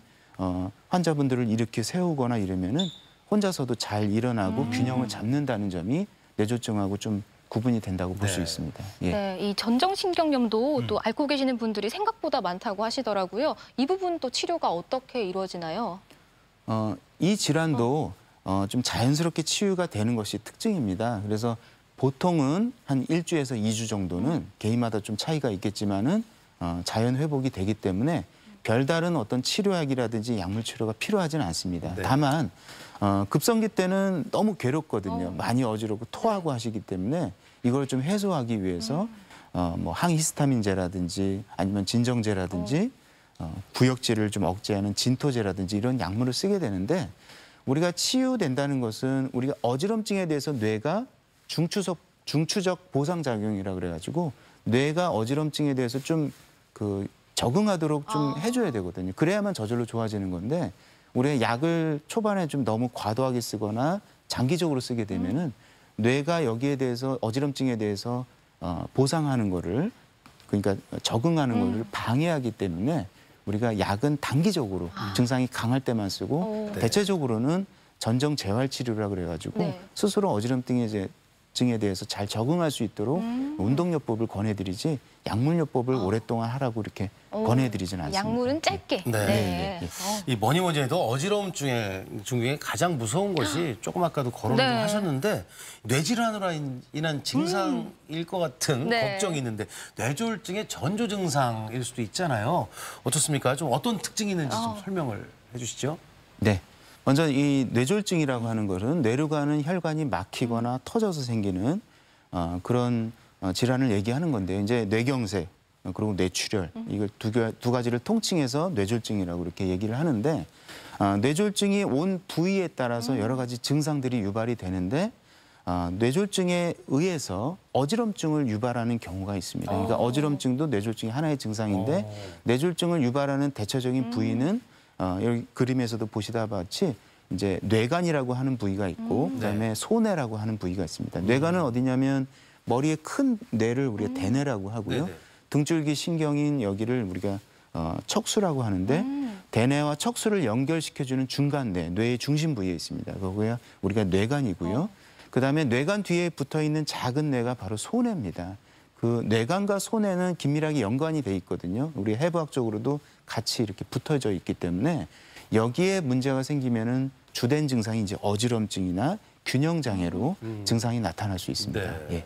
환자분들을 이렇게 세우거나 이러면은 혼자서도 잘 일어나고 균형을 잡는다는 점이 뇌졸중하고 좀 구분이 된다고 볼 수 있습니다. 예. 네, 이 전정신경염도 또 앓고 계시는 분들이 생각보다 많다고 하시더라고요. 이 부분 또 치료가 어떻게 이루어지나요? 이 질환도 좀 자연스럽게 치유가 되는 것이 특징입니다. 그래서 보통은 한 1주에서 2주 정도는 개인마다 좀 차이가 있겠지만은 자연 회복이 되기 때문에 별다른 어떤 치료약이라든지 약물 치료가 필요하지는 않습니다. 네. 다만 급성기 때는 너무 괴롭거든요. 많이 어지럽고 토하고 하시기 때문에 이걸 좀 해소하기 위해서 뭐 항히스타민제라든지 아니면 진정제라든지 구역질을 좀 억제하는 진토제라든지 이런 약물을 쓰게 되는데 우리가 치유된다는 것은 우리가 어지럼증에 대해서 뇌가 중추적 보상작용이라 그래가지고 뇌가 어지럼증에 대해서 좀 적응하도록 좀 해줘야 되거든요. 그래야만 저절로 좋아지는 건데 우리가 약을 초반에 좀 너무 과도하게 쓰거나 장기적으로 쓰게 되면은 뇌가 여기에 대해서 어지럼증에 대해서 보상하는 거를 그러니까 적응하는 거를 방해하기 때문에 우리가 약은 단기적으로 증상이 강할 때만 쓰고 대체적으로는 전정 재활 치료라 그래가지고 스스로 어지럼증에 대해서 잘 적응할 수 있도록 운동요법을 권해드리지 약물요법을 오랫동안 하라고 이렇게 권해드리지는 않습니다. 약물은 짧게. 네. 이 뭐니 해도 어지러움 중에 가장 무서운 것이 조금 아까도 거론을 좀 하셨는데 뇌질환으로 인한 증상일 것 같은 걱정이 있는데 뇌졸중의 전조 증상일 수도 있잖아요. 어떻습니까? 좀 어떤 특징이 있는지 좀 설명을 해주시죠. 네. 먼저 이 뇌졸중이라고 하는 것은 뇌로 가는 혈관이 막히거나 터져서 생기는 그런 질환을 얘기하는 건데요. 이제 뇌경색 그리고 뇌출혈 이걸 두 가지를 통칭해서 뇌졸중이라고 이렇게 얘기를 하는데 뇌졸중이 온 부위에 따라서 여러 가지 증상들이 유발이 되는데 뇌졸중에 의해서 어지럼증을 유발하는 경우가 있습니다. 그러니까 어지럼증도 뇌졸중의 하나의 증상인데 뇌졸중을 유발하는 대체적인 부위는 여기 그림에서도 보시다 같이 이제 뇌관이라고 하는 부위가 있고 그다음에 소뇌라고 하는 부위가 있습니다. 뇌관은 어디냐면 머리에 큰 뇌를 우리가 대뇌라고 하고요. 등줄기 신경인 여기를 우리가 척수라고 하는데 대뇌와 척수를 연결시켜주는 중간뇌, 뇌의 중심 부위에 있습니다. 그거야 우리가 뇌관이고요. 그다음에 뇌관 뒤에 붙어있는 작은 뇌가 바로 소뇌입니다. 그 뇌관과 소뇌는 긴밀하게 연관이 돼 있거든요. 우리 해부학적으로도 같이 이렇게 붙어져 있기 때문에 여기에 문제가 생기면은 주된 증상이 이제 어지럼증이나 균형 장애로 증상이 나타날 수 있습니다. 예.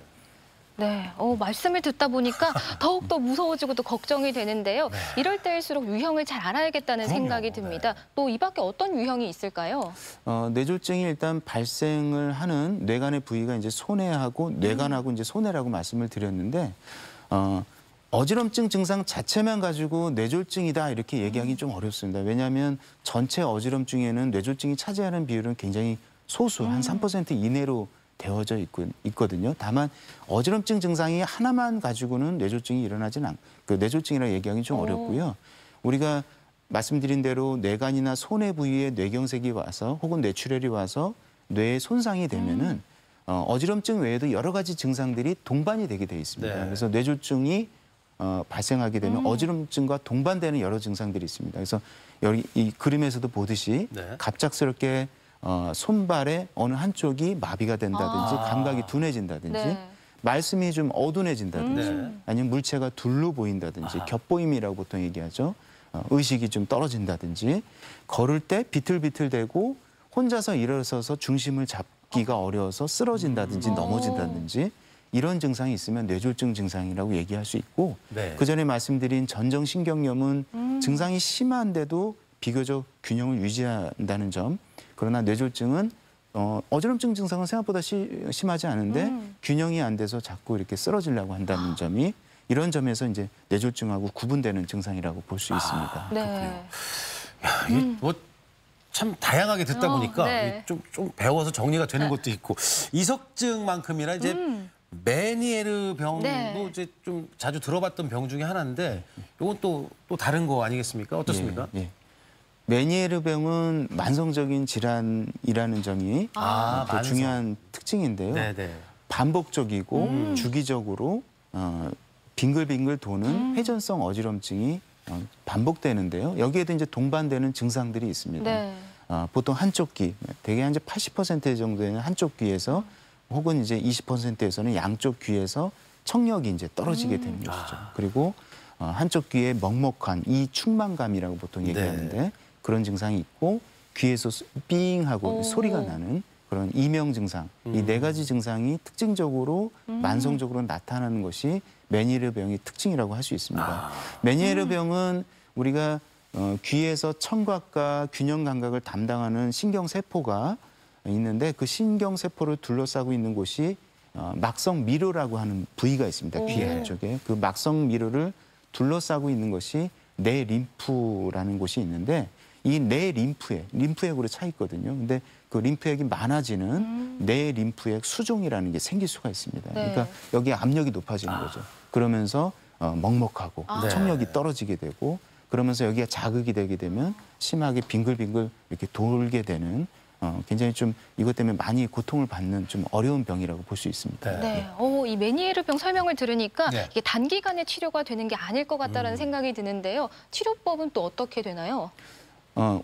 네, 말씀을 듣다 보니까 더욱더 무서워지고 또 걱정이 되는데요. 이럴 때일수록 유형을 잘 알아야겠다는 생각이 듭니다. 또 이 밖에 어떤 유형이 있을까요? 뇌졸중이 일단 발생을 하는 뇌관의 부위가 이제 소뇌하고 뇌관하고 이제 소뇌라고 말씀을 드렸는데 어지럼증 증상 자체만 가지고 뇌졸중이다 이렇게 얘기하기 좀 어렵습니다. 왜냐하면 전체 어지럼증에는 뇌졸중이 차지하는 비율은 굉장히 소수, 한 3% 이내로 되어져 있거든요. 다만 어지럼증 증상이 하나만 가지고는 뇌졸중이 일어나지는 뇌졸중이라고 얘기하기 좀 어렵고요. 우리가 말씀드린 대로 뇌관이나 소뇌 부위에 뇌경색이 와서 혹은 뇌출혈이 와서 뇌에 손상이 되면은 어지럼증 외에도 여러 가지 증상들이 동반이 되게 돼 있습니다. 그래서 뇌졸중이 발생하게 되면 어지럼증과 동반되는 여러 증상들이 있습니다. 그래서 여기 이 그림에서도 보듯이 갑작스럽게 손발의 어느 한쪽이 마비가 된다든지 감각이 둔해진다든지 말씀이 좀 어둔해진다든지 아니면 물체가 둘로 보인다든지 겹보임이라고 보통 얘기하죠. 의식이 좀 떨어진다든지 걸을 때 비틀비틀대고 혼자서 일어서서 중심을 잡기가 어려워서 쓰러진다든지 넘어진다든지 이런 증상이 있으면 뇌졸중 증상이라고 얘기할 수 있고 그 전에 말씀드린 전정신경염은 증상이 심한데도 비교적 균형을 유지한다는 점. 그러나 뇌졸중은 어지럼증 증상은 생각보다 심하지 않은데 균형이 안 돼서 자꾸 이렇게 쓰러지려고 한다는 점이 이런 점에서 이제 뇌졸중하고 구분되는 증상이라고 볼 수 있습니다. 네. 야, 이게 뭐 참 다양하게 듣다 보니까 네. 좀 배워서 정리가 되는 것도 있고 이석증만큼이나 이제 메니에르 병도 네. 이제 좀 자주 들어봤던 병 중에 하나인데 이건 또 다른 거 아니겠습니까? 어떻습니까? 예. 메니에르 병은 만성적인 질환이라는 점이 또 중요한 특징인데요. 네네. 반복적이고 주기적으로 빙글빙글 도는 회전성 어지럼증이 반복되는데요. 여기에도 이제 동반되는 증상들이 있습니다. 네. 보통 한쪽 귀, 대개 한 80% 정도에는 한쪽 귀에서 혹은 이제 20%에서는 양쪽 귀에서 청력이 이제 떨어지게 되는 것이죠. 그리고 한쪽 귀에 먹먹한 이 충만감이라고 보통 얘기하는데 그런 증상이 있고 귀에서 삥하고 소리가 나는 그런 이명 증상, 이 네 가지 증상이 특징적으로 만성적으로 나타나는 것이 메니에르 병의 특징이라고 할 수 있습니다. 메니에르 병은 우리가 귀에서 청각과 균형 감각을 담당하는 신경세포가 있는데 그 신경세포를 둘러싸고 있는 곳이 막성 미로라고 하는 부위가 있습니다. 귀 안쪽에. 그 막성 미로를 둘러싸고 있는 것이 뇌 림프라는 곳이 있는데 이 뇌 림프액으로 차 있거든요. 근데 그 림프액이 많아지는 뇌 림프액 수종이라는 게 생길 수가 있습니다. 그러니까 여기 압력이 높아지는 거죠. 그러면서 먹먹하고 청력이 떨어지게 되고 그러면서 여기가 자극이 되게 되면 심하게 빙글빙글 이렇게 돌게 되는 굉장히 좀 이것 때문에 많이 고통을 받는 좀 어려운 병이라고 볼 수 있습니다. 네. 이 메니에르 병 설명을 들으니까 네. 이게 단기간에 치료가 되는 게 아닐 것 같다는 생각이 드는데요. 치료법은 또 어떻게 되나요?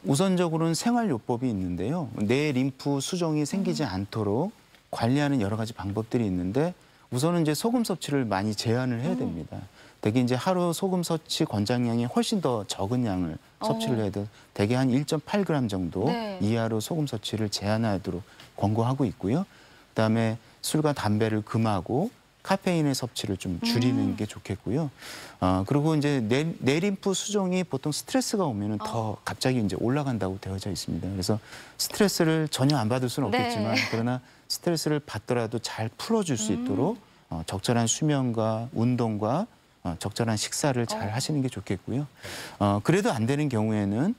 우선적으로는 생활요법이 있는데요. 뇌 림프 수종이 생기지 않도록 관리하는 여러 가지 방법들이 있는데 우선은 이제 소금 섭취를 많이 제한을 해야 됩니다. 대개 이제 하루 소금 섭취 권장량이 훨씬 더 적은 양을 섭취를 해야 돼. 대개 한 1.8g 정도 이하로 소금 섭취를 제한하도록 권고하고 있고요. 그다음에 술과 담배를 금하고 카페인의 섭취를 좀 줄이는 게 좋겠고요. 그리고 이제 뇌림프 수종이 보통 스트레스가 오면은 더 갑자기 이제 올라간다고 되어져 있습니다. 그래서 스트레스를 전혀 안 받을 수는 없겠지만 그러나 스트레스를 받더라도 잘 풀어줄 수 있도록 적절한 수면과 운동과 적절한 식사를 잘 하시는 게 좋겠고요. 그래도 안 되는 경우에는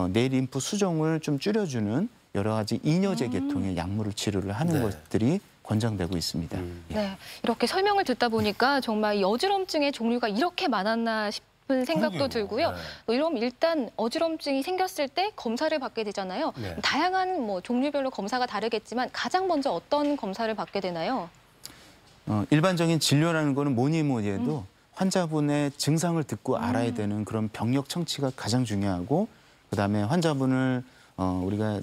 뇌림프 수종을 좀 줄여주는 여러 가지 이뇨제 계통의 약물을 치료를 하는 것들이 권장되고 있습니다. 네, 이렇게 설명을 듣다 보니까 정말 이 어지럼증의 종류가 이렇게 많았나 싶은 생각도 들고요. 이러면 일단 어지럼증이 생겼을 때 검사를 받게 되잖아요. 다양한 종류별로 검사가 다르겠지만 가장 먼저 어떤 검사를 받게 되나요? 일반적인 진료라는 거는 뭐니 해도 환자분의 증상을 듣고 알아야 되는 그런 병력 청취가 가장 중요하고 그다음에 환자분을 우리가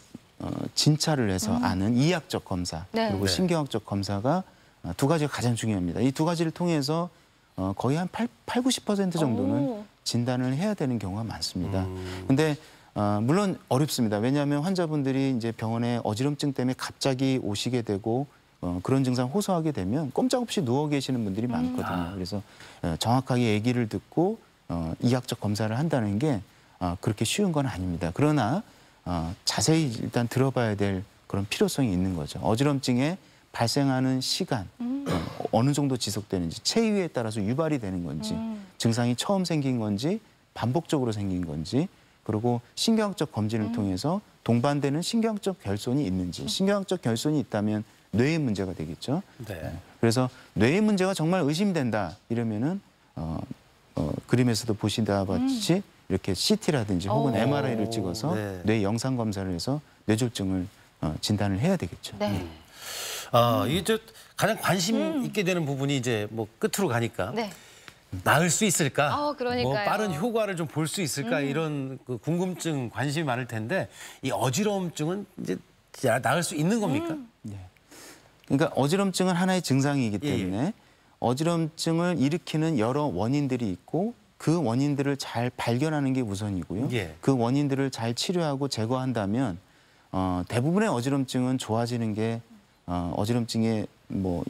진찰을 해서 아는 이학적 검사 그리고 신경학적 검사가 두 가지가 가장 중요합니다. 이 두 가지를 통해서 거의 한 80~90% 정도는 진단을 해야 되는 경우가 많습니다. 근데 물론 어렵습니다. 왜냐하면 환자분들이 이제 병원에 어지럼증 때문에 갑자기 오시게 되고 그런 증상 호소하게 되면 꼼짝없이 누워 계시는 분들이 많거든요. 그래서 정확하게 얘기를 듣고 이학적 검사를 한다는 게 그렇게 쉬운 건 아닙니다. 그러나 자세히 일단 들어봐야 될 그런 필요성이 있는 거죠. 어지럼증에 발생하는 시간, 어느 정도 지속되는지, 체위에 따라서 유발이 되는 건지, 증상이 처음 생긴 건지, 반복적으로 생긴 건지, 그리고 신경학적 검진을 통해서 동반되는 신경학적 결손이 있는지, 신경학적 결손이 있다면 뇌의 문제가 되겠죠. 그래서 뇌의 문제가 정말 의심된다 이러면은 그림에서도 보시다 같이 이렇게 CT라든지 혹은 MRI를 찍어서 뇌 영상 검사를 해서 뇌졸중을 진단을 해야 되겠죠. 이게 가장 관심 있게 되는 부분이 이제 끝으로 가니까 나을 수 있을까? 그러니까요. 빠른 효과를 좀 볼 수 있을까? 이런 그 궁금증, 관심이 많을 텐데 이 어지러움증은 이제 나을 수 있는 겁니까? 그러니까 어지럼증은 하나의 증상이기 때문에 어지럼증을 일으키는 여러 원인들이 있고 그 원인들을 잘 발견하는 게 우선이고요. 그 원인들을 잘 치료하고 제거한다면 대부분의 어지럼증은 좋아지는 게 어지럼증의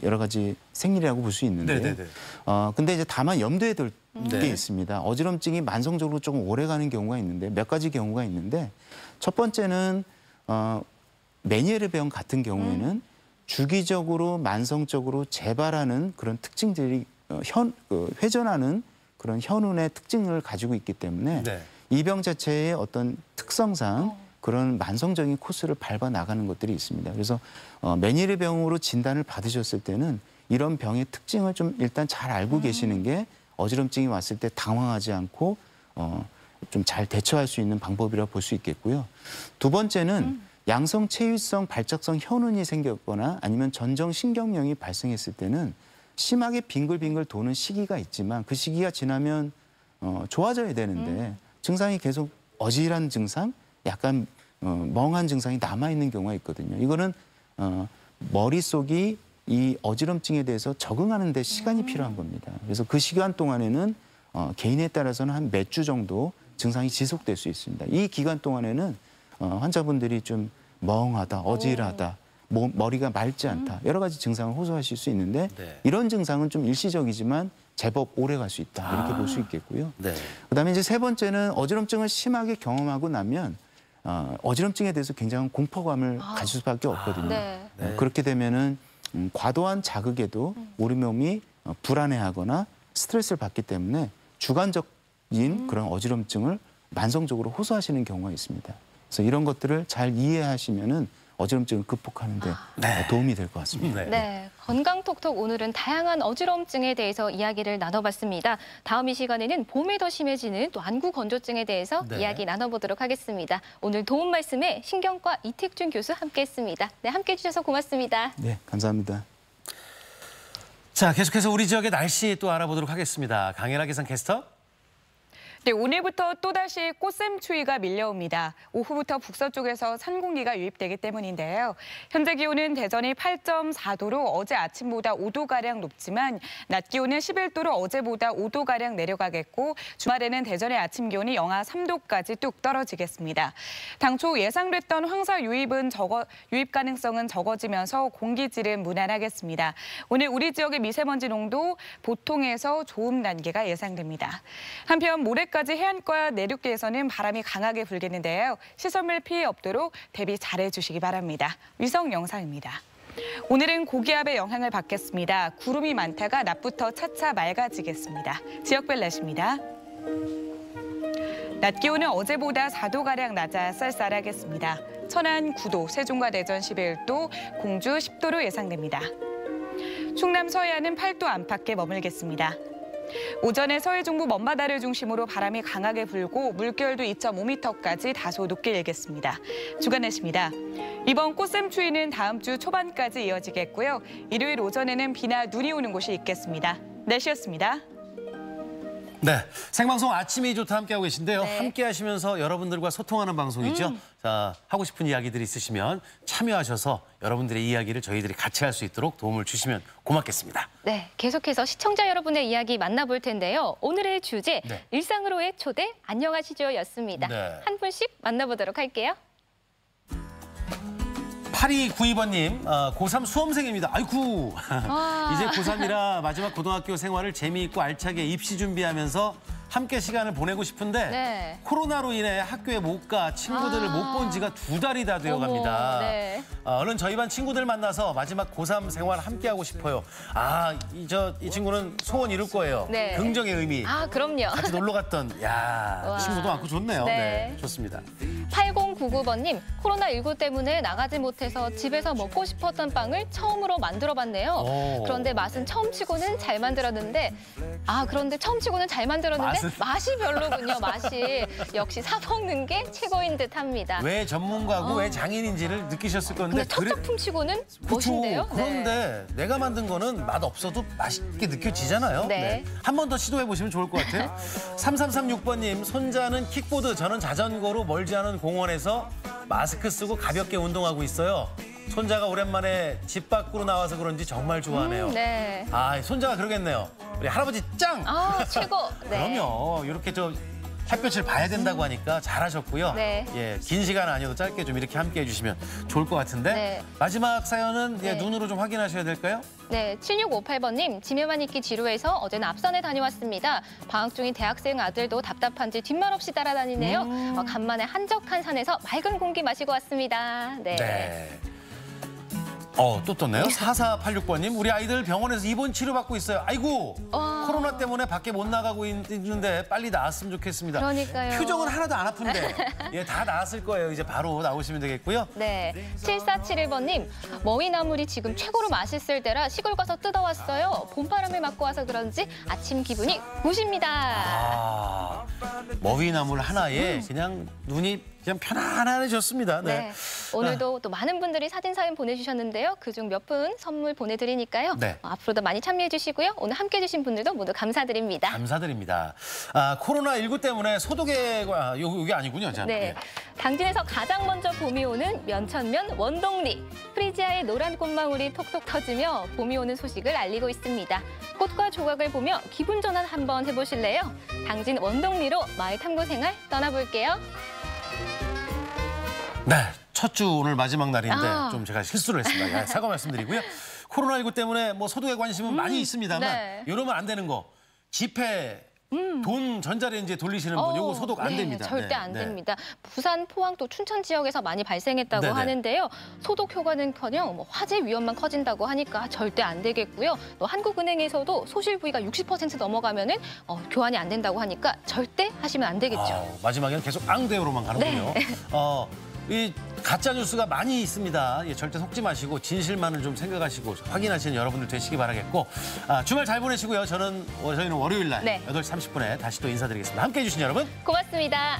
여러 가지 생리라고 볼 수 있는데요. 근데 이제 다만 염두에 둘 게 있습니다. 어지럼증이 만성적으로 조금 오래 가는 경우가 있는데 몇 가지 경우가 있는데 첫 번째는 메니에르병 같은 경우에는 주기적으로 만성적으로 재발하는 그런 특징들이 회전하는 그런 현운의 특징을 가지고 있기 때문에 네. 이 병 자체의 어떤 특성상 그런 만성적인 코스를 밟아 나가는 것들이 있습니다. 그래서 메니에르병으로 진단을 받으셨을 때는 이런 병의 특징을 좀 일단 잘 알고 계시는 게 어지럼증이 왔을 때 당황하지 않고 좀 잘 대처할 수 있는 방법이라고 볼 수 있겠고요. 두 번째는 양성 체위성 발작성 현운이 생겼거나 아니면 전정신경령이 발생했을 때는 심하게 빙글빙글 도는 시기가 있지만 그 시기가 지나면 좋아져야 되는데 증상이 계속 어지러운 증상, 약간 멍한 증상이 남아있는 경우가 있거든요. 이거는 머릿속이 이 어지럼증에 대해서 적응하는 데 시간이 필요한 겁니다. 그래서 그 시간 동안에는 개인에 따라서는 한 몇 주 정도 증상이 지속될 수 있습니다. 이 기간 동안에는 환자분들이 좀 멍하다, 어지러하다, 머리가 맑지 않다, 여러 가지 증상을 호소하실 수 있는데 이런 증상은 좀 일시적이지만 제법 오래 갈 수 있다, 이렇게 볼 수 있겠고요. 네. 그다음에 이제 세 번째는 어지럼증을 심하게 경험하고 나면 어지럼증에 대해서 굉장한 공포감을 가질 수밖에 없거든요. 네. 그렇게 되면은 과도한 자극에도 우리 몸이 불안해하거나 스트레스를 받기 때문에 주관적인 그런 어지럼증을 만성적으로 호소하시는 경우가 있습니다. 그래서 이런 것들을 잘 이해하시면은 어지럼증을 극복하는 데 도움이 될 것 같습니다. 네, 건강톡톡 오늘은 다양한 어지럼증에 대해서 이야기를 나눠봤습니다. 다음 이 시간에는 봄에 더 심해지는 또 안구 건조증에 대해서 이야기 나눠보도록 하겠습니다. 오늘 도움 말씀에 신경과 이택준 교수 함께했습니다. 네, 함께해 주셔서 고맙습니다. 네, 감사합니다. 자, 계속해서 우리 지역의 날씨 또 알아보도록 하겠습니다. 강혜라 기상 캐스터. 네, 오늘부터 또다시 꽃샘추위가 밀려옵니다. 오후부터 북서쪽에서 찬 공기가 유입되기 때문인데요. 현재 기온은 대전이 8.4도로 어제 아침보다 5도가량 높지만 낮 기온은 11도로 어제보다 5도가량 내려가겠고 주말에는 대전의 아침 기온이 영하 3도까지 뚝 떨어지겠습니다. 당초 예상됐던 황사 유입 가능성은 적어지면서 공기질은 무난하겠습니다. 오늘 우리 지역의 미세먼지 농도 보통에서 좋음 단계가 예상됩니다. 한편 모레 까지 해안과 내륙계에서는 바람이 강하게 불겠는데요. 시설물 피해 없도록 대비 잘해주시기 바랍니다. 위성 영상입니다. 오늘은 고기압의 영향을 받겠습니다. 구름이 많다가 낮부터 차차 맑아지겠습니다. 지역별 날씨입니다. 낮 기온은 어제보다 4도가량 낮아 쌀쌀하겠습니다. 천안 9도, 세종과 대전 11도, 공주 10도로 예상됩니다. 충남 서해안은 8도 안팎에 머물겠습니다. 오전에 서해 중부 먼바다를 중심으로 바람이 강하게 불고 물결도 2.5m까지 다소 높게 일겠습니다. 주간 날씨입니다. 이번 꽃샘추위는 다음 주 초반까지 이어지겠고요. 일요일 오전에는 비나 눈이 오는 곳이 있겠습니다. 날씨였습니다. 네, 생방송 아침이 좋다 함께하고 계신데요. 함께 하시면서 여러분들과 소통하는 방송이죠. 자, 하고 싶은 이야기들이 있으시면 참여하셔서 여러분들의 이야기를 저희들이 같이 할 수 있도록 도움을 주시면 고맙겠습니다. 네, 계속해서 시청자 여러분의 이야기 만나볼 텐데요. 오늘의 주제, 일상으로의 초대 안녕하시죠였습니다. 한 분씩 만나보도록 할게요. 8292번님, 고3 수험생입니다. 아이쿠, 이제 고3이라 마지막 고등학교 생활을 재미있고 알차게 입시 준비하면서 함께 시간을 보내고 싶은데 코로나로 인해 학교에 못 가 친구들을 못 본 지가 2달이 다 되어갑니다. 얼른 저희 반 친구들 만나서 마지막 고3 생활 함께하고 싶어요. 이 친구는 소원 이룰 거예요. 긍정의 의미. 그럼요. 같이 놀러 갔던 친구도 많고 좋네요. 네, 좋습니다. 8099번님, 코로나19 때문에 나가지 못해서 집에서 먹고 싶었던 빵을 처음으로 만들어봤네요. 그런데 맛은 처음치고는 잘 만들었는데 맛이 별로군요. 맛이 역시 사 먹는 게 최고인 듯합니다. 왜 전문가고 왜 장인인지를 느끼셨을 건데 첫 작품치고는 멋인데요. 그런데 내가 만든 거는 맛 없어도 맛있게 느껴지잖아요. 한 번 더 시도해 보시면 좋을 것 같아요. 3336번님, 손자는 킥보드, 저는 자전거로 멀지 않은 공원에서 마스크 쓰고 가볍게 운동하고 있어요. 손자가 오랜만에 집 밖으로 나와서 그런지 정말 좋아하네요. 손자가 그러겠네요. 우리 할아버지 짱! 최고. 그럼요. 이렇게 햇볕을 봐야 된다고 하니까 잘하셨고요. 네. 예, 긴 시간 아니어도 짧게 좀 이렇게 함께 해주시면 좋을 것 같은데 네. 마지막 사연은 예, 네. 눈으로 좀 확인하셔야 될까요? 네, 7658번님, 집에만 있기 지루해서 어제는 앞산에 다녀왔습니다. 방학 중인 대학생 아들도 답답한지 뒷말 없이 따라다니네요. 간만에 한적한 산에서 맑은 공기 마시고 왔습니다. 네. 네. 또 떴네요. 4486번님, 우리 아이들 병원에서 입원 치료받고 있어요. 아이고, 코로나 때문에 밖에 못 나가고 있는데 빨리 나았으면 좋겠습니다. 그러니까요. 표정은 하나도 안 아픈데 예, 다 나았을 거예요. 이제 바로 나오시면 되겠고요. 네, 7471번님, 머위나물이 지금 최고로 맛있을 때라 시골 가서 뜯어왔어요. 봄바람을 맞고 와서 그런지 아침 기분이 굿입니다. 머위나물 하나에 그냥 눈이 그냥 편안해졌습니다. 네. 네, 오늘도 또 많은 분들이 사진 사연 보내주셨는데요. 그중 몇 분 선물 보내드리니까요. 네. 앞으로도 많이 참여해 주시고요. 오늘 함께해 주신 분들도 모두 감사드립니다. 감사드립니다. 코로나19 때문에 소독에 요게 아니군요. 자, 네, 예. 당진에서 가장 먼저 봄이 오는 면천면 원동리. 프리지아의 노란 꽃망울이 톡톡 터지며 봄이 오는 소식을 알리고 있습니다. 꽃과 조각을 보며 기분 전환 한번 해보실래요? 당진 원동리로 마을 탐구 생활 떠나볼게요. 네, 첫 주 오늘 마지막 날인데 좀 제가 실수를 했습니다. 사과 말씀드리고요. 코로나19 때문에 뭐 소득에 관심은 많이 있습니다만 네. 이러면 안 되는 거. 지폐, 돈 전자레인지에 돌리시는 분 요거 소독 안 네, 됩니다. 절대 네, 안 네. 됩니다. 부산, 포항 또 춘천 지역에서 많이 발생했다고 네네. 하는데요. 소독 효과는커녕 뭐 화재 위험만 커진다고 하니까 절대 안 되겠고요. 또 한국은행에서도 소실 부위가 60% 넘어가면은 교환이 안 된다고 하니까 절대 하시면 안 되겠죠. 마지막에는 계속 앙대어로만 가는군요. 네. 이 가짜 뉴스가 많이 있습니다. 예, 절대 속지 마시고 진실만을 좀 생각하시고 확인하시는 여러분들 되시기 바라겠고 주말 잘 보내시고요. 저희는 월요일 날 네. 8시 30분에 다시 또 인사드리겠습니다. 함께해 주신 여러분 고맙습니다.